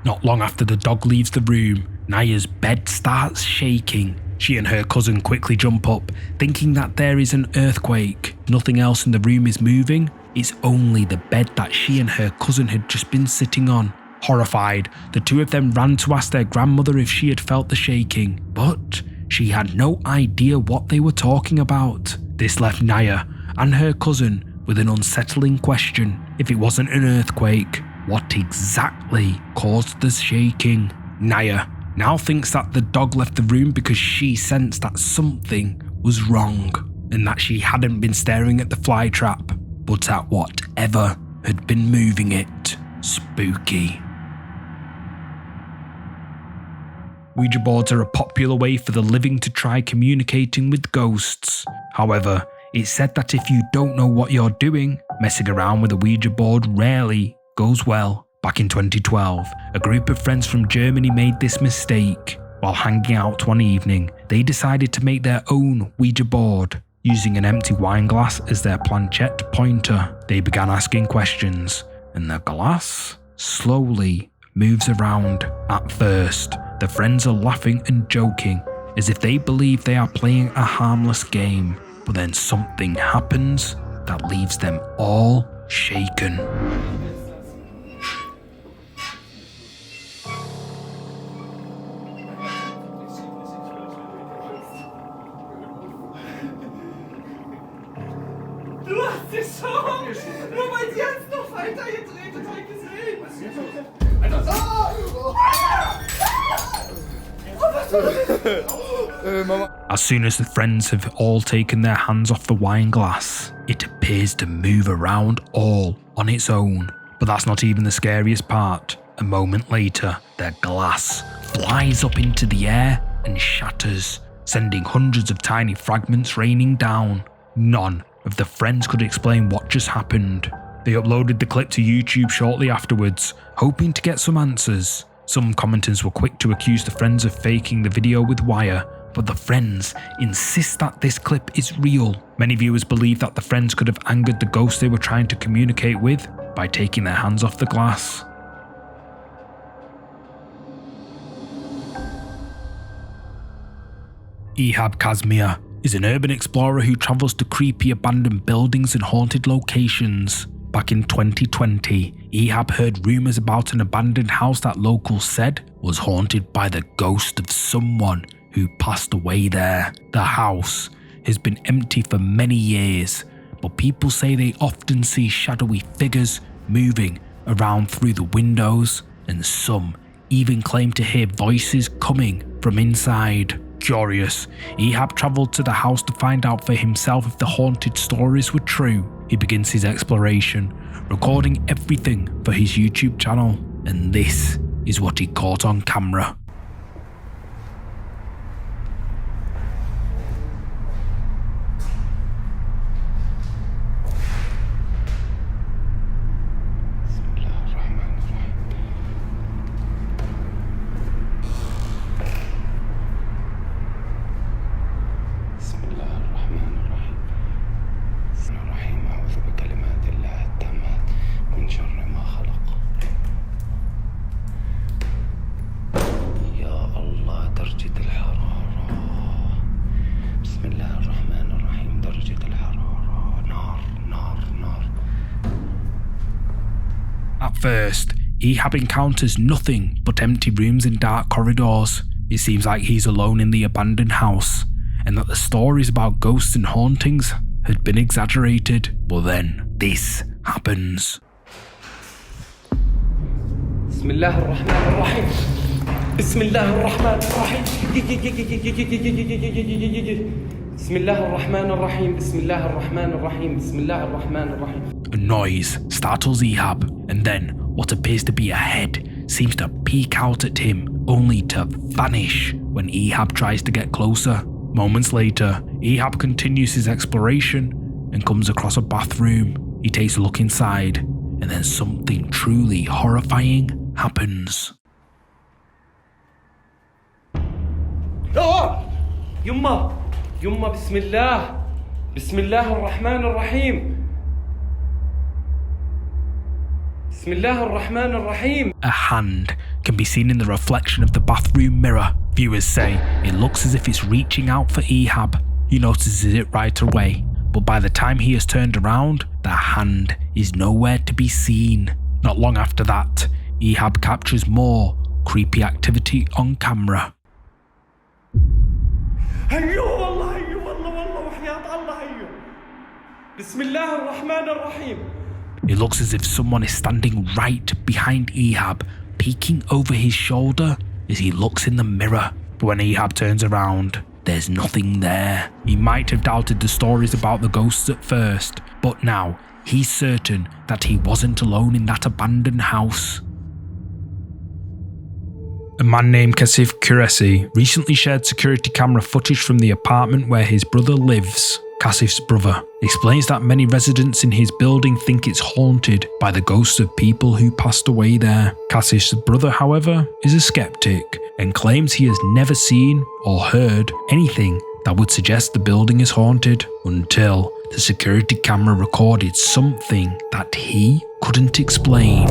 Not long after the dog leaves the room, Naya's bed starts shaking. She and her cousin quickly jump up, thinking that there is an earthquake. Nothing else in the room is moving. It's only the bed that she and her cousin had just been sitting on. Horrified, the two of them ran to ask their grandmother if she had felt the shaking, but she had no idea what they were talking about. This left Naya and her cousin with an unsettling question. If it wasn't an earthquake, what exactly caused the shaking? Naya now thinks that the dog left the room because she sensed that something was wrong and that she hadn't been staring at the fly trap, but at whatever had been moving it. Spooky. Ouija boards are a popular way for the living to try communicating with ghosts. However, it's said that if you don't know what you're doing, messing around with a Ouija board rarely goes well. Back in 2012, a group of friends from Germany made this mistake. While hanging out one evening, they decided to make their own Ouija board. Using an empty wine glass as their planchette pointer, they began asking questions, and the glass slowly moves around. At first, the friends are laughing and joking, as if they believe they are playing a harmless game, but then something happens that leaves them all shaken. Du hast dich schon! Nur weil sie jetzt noch weiter gedreht und halt gesehen! As soon as the friends have all taken their hands off the wine glass, it appears to move around all on its own. But that's not even the scariest part. A moment later, the glass flies up into the air and shatters, sending hundreds of tiny fragments raining down. None of the friends could explain what just happened. They uploaded the clip to YouTube shortly afterwards, hoping to get some answers. Some commenters were quick to accuse the friends of faking the video with wire, but the friends insist that this clip is real. Many viewers believe that the friends could have angered the ghost they were trying to communicate with by taking their hands off the glass. Ehab Kazmir is an urban explorer who travels to creepy abandoned buildings and haunted locations. Back in 2020, Ehab heard rumours about an abandoned house that locals said was haunted by the ghost of someone who passed away there. The house has been empty for many years, but people say they often see shadowy figures moving around through the windows, and some even claim to hear voices coming from inside. Curious, Ehab travelled to the house to find out for himself if the haunted stories were true. He begins his exploration, recording everything for his YouTube channel, and this is what he caught on camera. At first, Ehab encounters nothing but empty rooms and dark corridors. It seems like he's alone in the abandoned house, and that the stories about ghosts and hauntings had been exaggerated. But then, this happens. Bismillah ar-Rahman ar-Rahim. Bismillah ar-Rahman ar-Rahim. Bismillah ar-Rahman ar-Rahim. Bismillah ar-Rahman ar-Rahim. Bismillah ar-Rahman ar-Rahim. A noise startles Ehab, and then what appears to be a head seems to peek out at him, only to vanish when Ehab tries to get closer. Moments later, Ehab continues his exploration and comes across a bathroom. He takes a look inside, and then something truly horrifying happens. Oh! Yumma! Yumma, Bismillah! Bismillah ar-Rahman ar-Rahim! Bismillah ar-Rahman ar-Rahim. A hand can be seen in the reflection of the bathroom mirror. Viewers say it looks as if it's reaching out for Ehab. He notices it right away, but by the time he has turned around, the hand is nowhere to be seen. Not long after that, Ehab captures more creepy activity on camera. Hayyo wallah, hayyo wallah, wallah, wahyat Allah, hayyo. Bismillah ar-Rahman ar-Rahim. It looks as if someone is standing right behind Ehab, peeking over his shoulder as he looks in the mirror. But when Ehab turns around, there's nothing there. He might have doubted the stories about the ghosts at first, but now he's certain that he wasn't alone in that abandoned house. A man named Kasif Qureshi recently shared security camera footage from the apartment where his brother lives. Kasif's brother explains that many residents in his building think it's haunted by the ghosts of people who passed away there. Kasif's brother, however, is a skeptic and claims he has never seen or heard anything that would suggest the building is haunted until the security camera recorded something that he couldn't explain.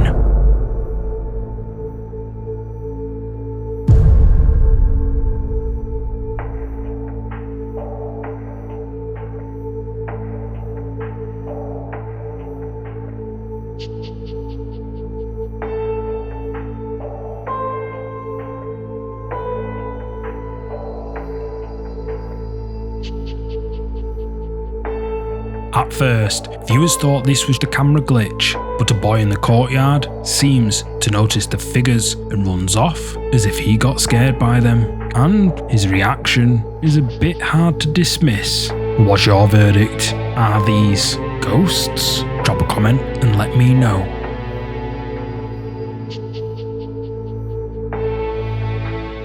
At first, viewers thought this was the camera glitch, but a boy in the courtyard seems to notice the figures and runs off as if he got scared by them, and his reaction is a bit hard to dismiss. What's your verdict? Are these ghosts? Drop a comment and let me know.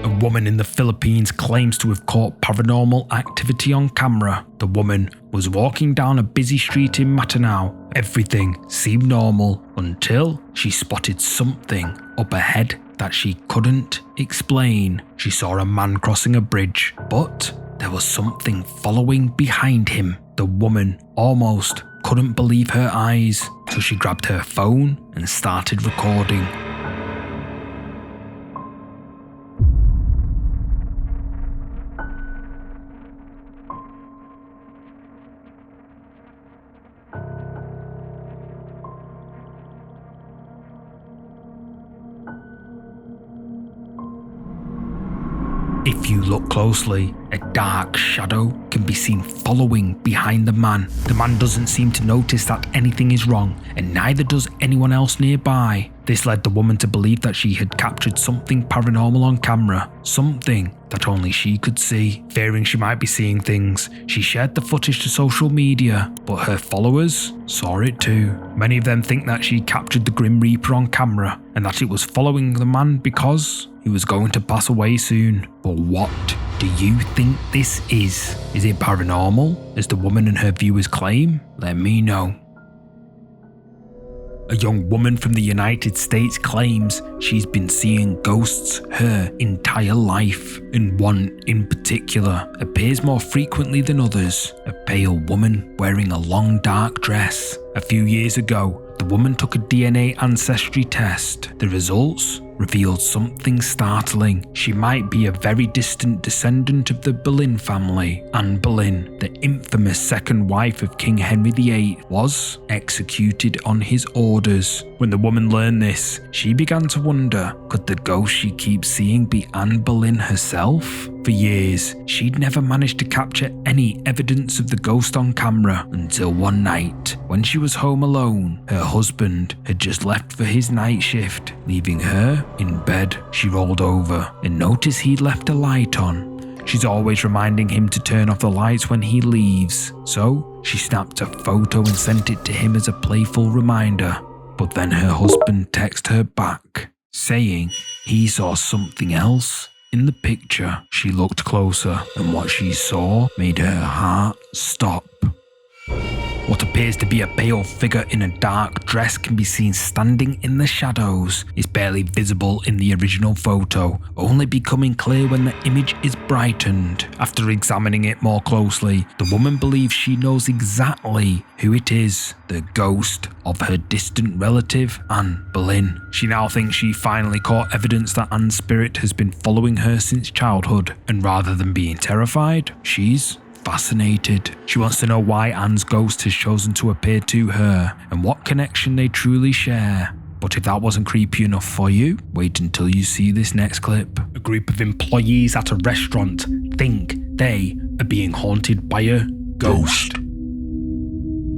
A woman in the Philippines claims to have caught paranormal activity on camera. The woman was walking down a busy street in Matanao. Everything seemed normal until she spotted something up ahead that she couldn't explain. She saw a man crossing a bridge, but there was something following behind him. The woman almost couldn't believe her eyes, so she grabbed her phone and started recording. If you look closely, a dark shadow can be seen following behind the man. The man doesn't seem to notice that anything is wrong, and neither does anyone else nearby. This led the woman to believe that she had captured something paranormal on camera, something that only she could see. Fearing she might be seeing things, she shared the footage to social media, but her followers saw it too. Many of them think that she captured the Grim Reaper on camera and that it was following the man because he was going to pass away soon. But what do you think this is? Is it paranormal, as the woman and her viewers claim? Let me know. A young woman from the United States claims she's been seeing ghosts her entire life, and one in particular appears more frequently than others, a pale woman wearing a long dark dress. A few years ago, the woman took a DNA ancestry test. The results revealed something startling. She might be a very distant descendant of the Boleyn family. Anne Boleyn, the infamous second wife of King Henry VIII, was executed on his orders. When the woman learned this, she began to wonder, could the ghost she keeps seeing be Anne Boleyn herself? For years, she'd never managed to capture any evidence of the ghost on camera until one night, when she was home alone. Her husband had just left for his night shift, leaving her in bed. She rolled over and noticed he'd left a light on. She's always reminding him to turn off the lights when he leaves, so she snapped a photo and sent it to him as a playful reminder. But then her husband texted her back, saying he saw something else. In the picture, she looked closer, and what she saw made her heart stop. What appears to be a pale figure in a dark dress can be seen standing in the shadows. It's barely visible in the original photo, only becoming clear when the image is brightened. After examining it more closely, the woman believes she knows exactly who it is, the ghost of her distant relative, Anne Boleyn. She now thinks she finally caught evidence that Anne's spirit has been following her since childhood, and rather than being terrified, she's fascinated. She wants to know why Anne's ghost has chosen to appear to her and what connection they truly share. But if that wasn't creepy enough for you, wait until you see this next clip. A group of employees at a restaurant think they are being haunted by a ghost.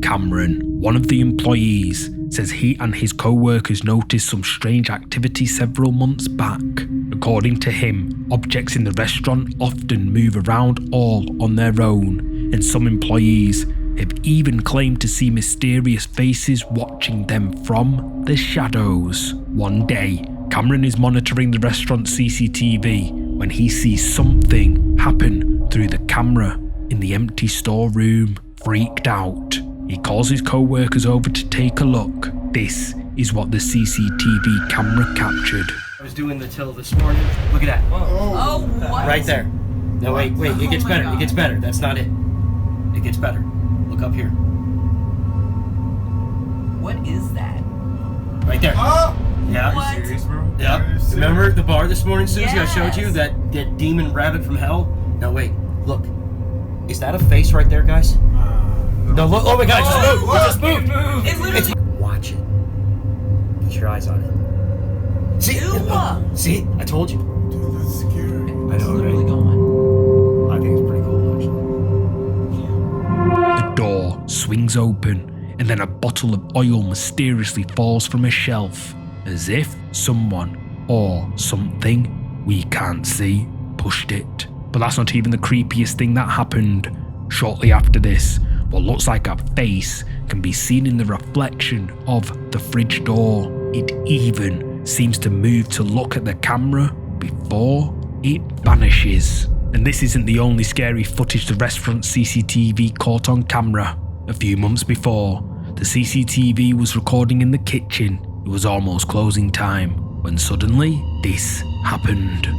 Cameron, one of the employees, says he and his co-workers noticed some strange activity several months back. According to him, objects in the restaurant often move around all on their own, and some employees have even claimed to see mysterious faces watching them from the shadows. One day, Cameron is monitoring the restaurant's CCTV when he sees something happen through the camera in the empty storeroom. Freaked out, he calls his co-workers over to take a look. This is what the CCTV camera captured. I was doing the till this morning. Look at that. Oh, what? Right there. No, wait, it gets better. It gets better. That's not it. It gets better. Look up here. What is that? Right there. Oh! Yeah. What? Are you serious, bro? Yeah. Remember the bar this morning, Susie? Yes. I showed you that demon rabbit from hell? Now wait, look. Is that a face right there, guys? No, look. Oh my God! It just moved. It just moved. It literally. Watch it. Put your eyes on it. See? See? I told you. Dude, that's scary. I know, right? Going. I think it's pretty cool, actually. The door swings open, and then a bottle of oil mysteriously falls from a shelf, as if someone or something we can't see pushed it. But that's not even the creepiest thing that happened. Shortly after this, what looks like a face can be seen in the reflection of the fridge door. It even seems to move to look at the camera before it vanishes. And this isn't the only scary footage the restaurant CCTV caught on camera. A few months before, the CCTV was recording in the kitchen. It was almost closing time when suddenly this happened.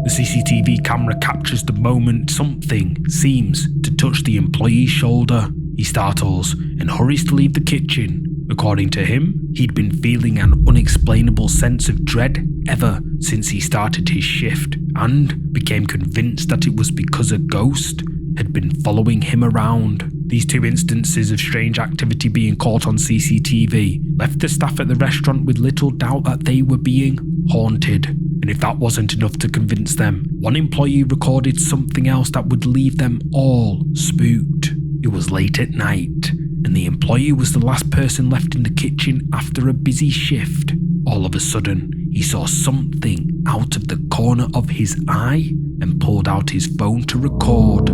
The CCTV camera captures the moment something seems to touch the employee's shoulder. He startles and hurries to leave the kitchen. According to him, he'd been feeling an unexplainable sense of dread ever since he started his shift, and became convinced that it was because a ghost had been following him around. These two instances of strange activity being caught on CCTV left the staff at the restaurant with little doubt that they were being haunted. And if that wasn't enough to convince them, one employee recorded something else that would leave them all spooked. It was late at night, and the employee was the last person left in the kitchen after a busy shift. All of a sudden, he saw something out of the corner of his eye and pulled out his phone to record.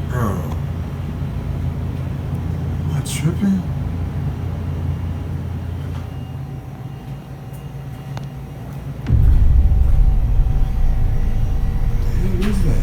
Bro, am I tripping? What is that?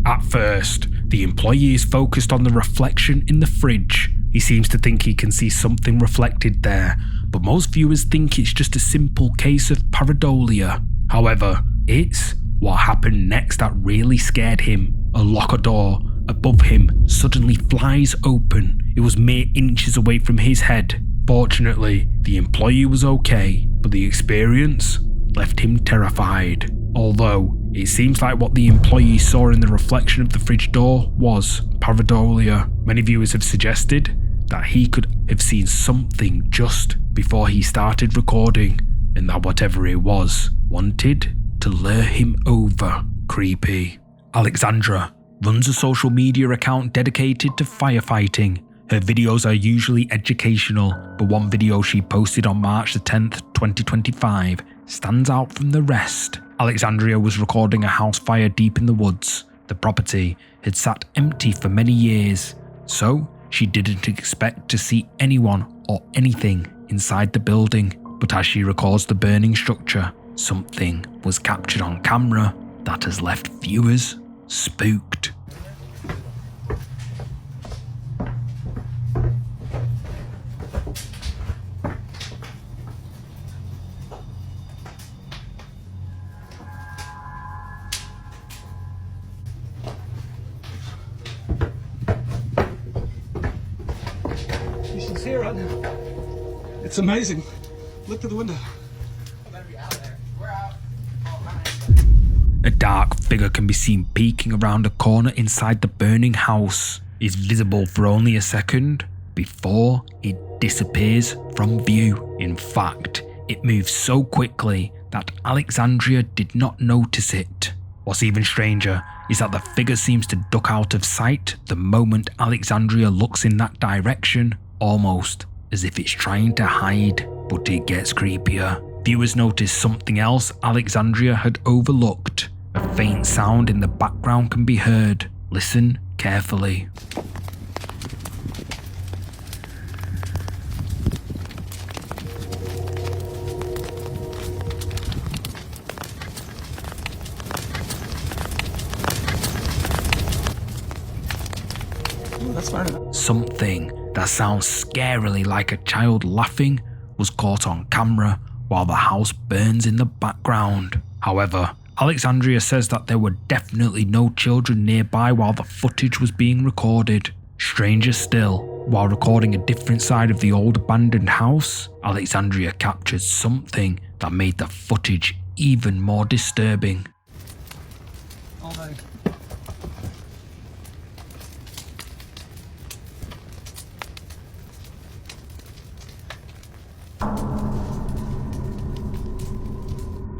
At first, the employee is focused on the reflection in the fridge. He seems to think he can see something reflected there, but most viewers think it's just a simple case of pareidolia. However, it's what happened next that really scared him. A locker door above him suddenly flies open. It was mere inches away from his head. Fortunately, the employee was okay, but the experience left him terrified. Although, it seems like what the employee saw in the reflection of the fridge door was pareidolia. Many viewers have suggested that he could have seen something just before he started recording, and that whatever it was wanted to lure him over. Creepy. Alexandra runs a social media account dedicated to firefighting. Her videos are usually educational, but one video she posted on March the 10th, 2025 stands out from the rest. Alexandria was recording a house fire deep in the woods. The property had sat empty for many years, so she didn't expect to see anyone or anything inside the building. But as she records the burning structure, something was captured on camera that has left viewers spooked. She's here right now. It's amazing. Look through the window. A dark figure can be seen peeking around a corner inside the burning house. It's visible for only a second before it disappears from view. In fact, it moves so quickly that Alexandria did not notice it. What's even stranger is that the figure seems to duck out of sight the moment Alexandria looks in that direction, almost as if it's trying to hide. But it gets creepier. Viewers notice something else Alexandria had overlooked. A faint sound in the background can be heard. Listen carefully. That's fine enough. Something that sounds scarily like a child laughing was caught on camera while the house burns in the background. However, Alexandria says that there were definitely no children nearby while the footage was being recorded. Stranger still, while recording a different side of the old abandoned house, Alexandria captured something that made the footage even more disturbing. All day.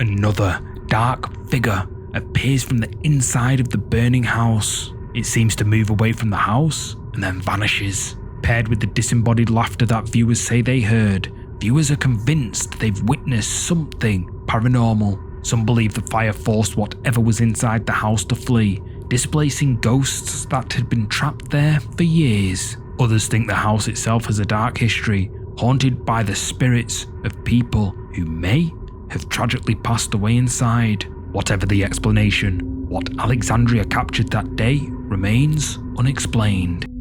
Another dark figure appears from the inside of the burning house. It seems to move away from the house and then vanishes. Paired with the disembodied laughter that viewers say they heard, viewers are convinced they've witnessed something paranormal. Some believe the fire forced whatever was inside the house to flee, displacing ghosts that had been trapped there for years. Others think the house itself has a dark history, haunted by the spirits of people who may have tragically passed away inside. Whatever the explanation, What Alexandria captured that day remains unexplained.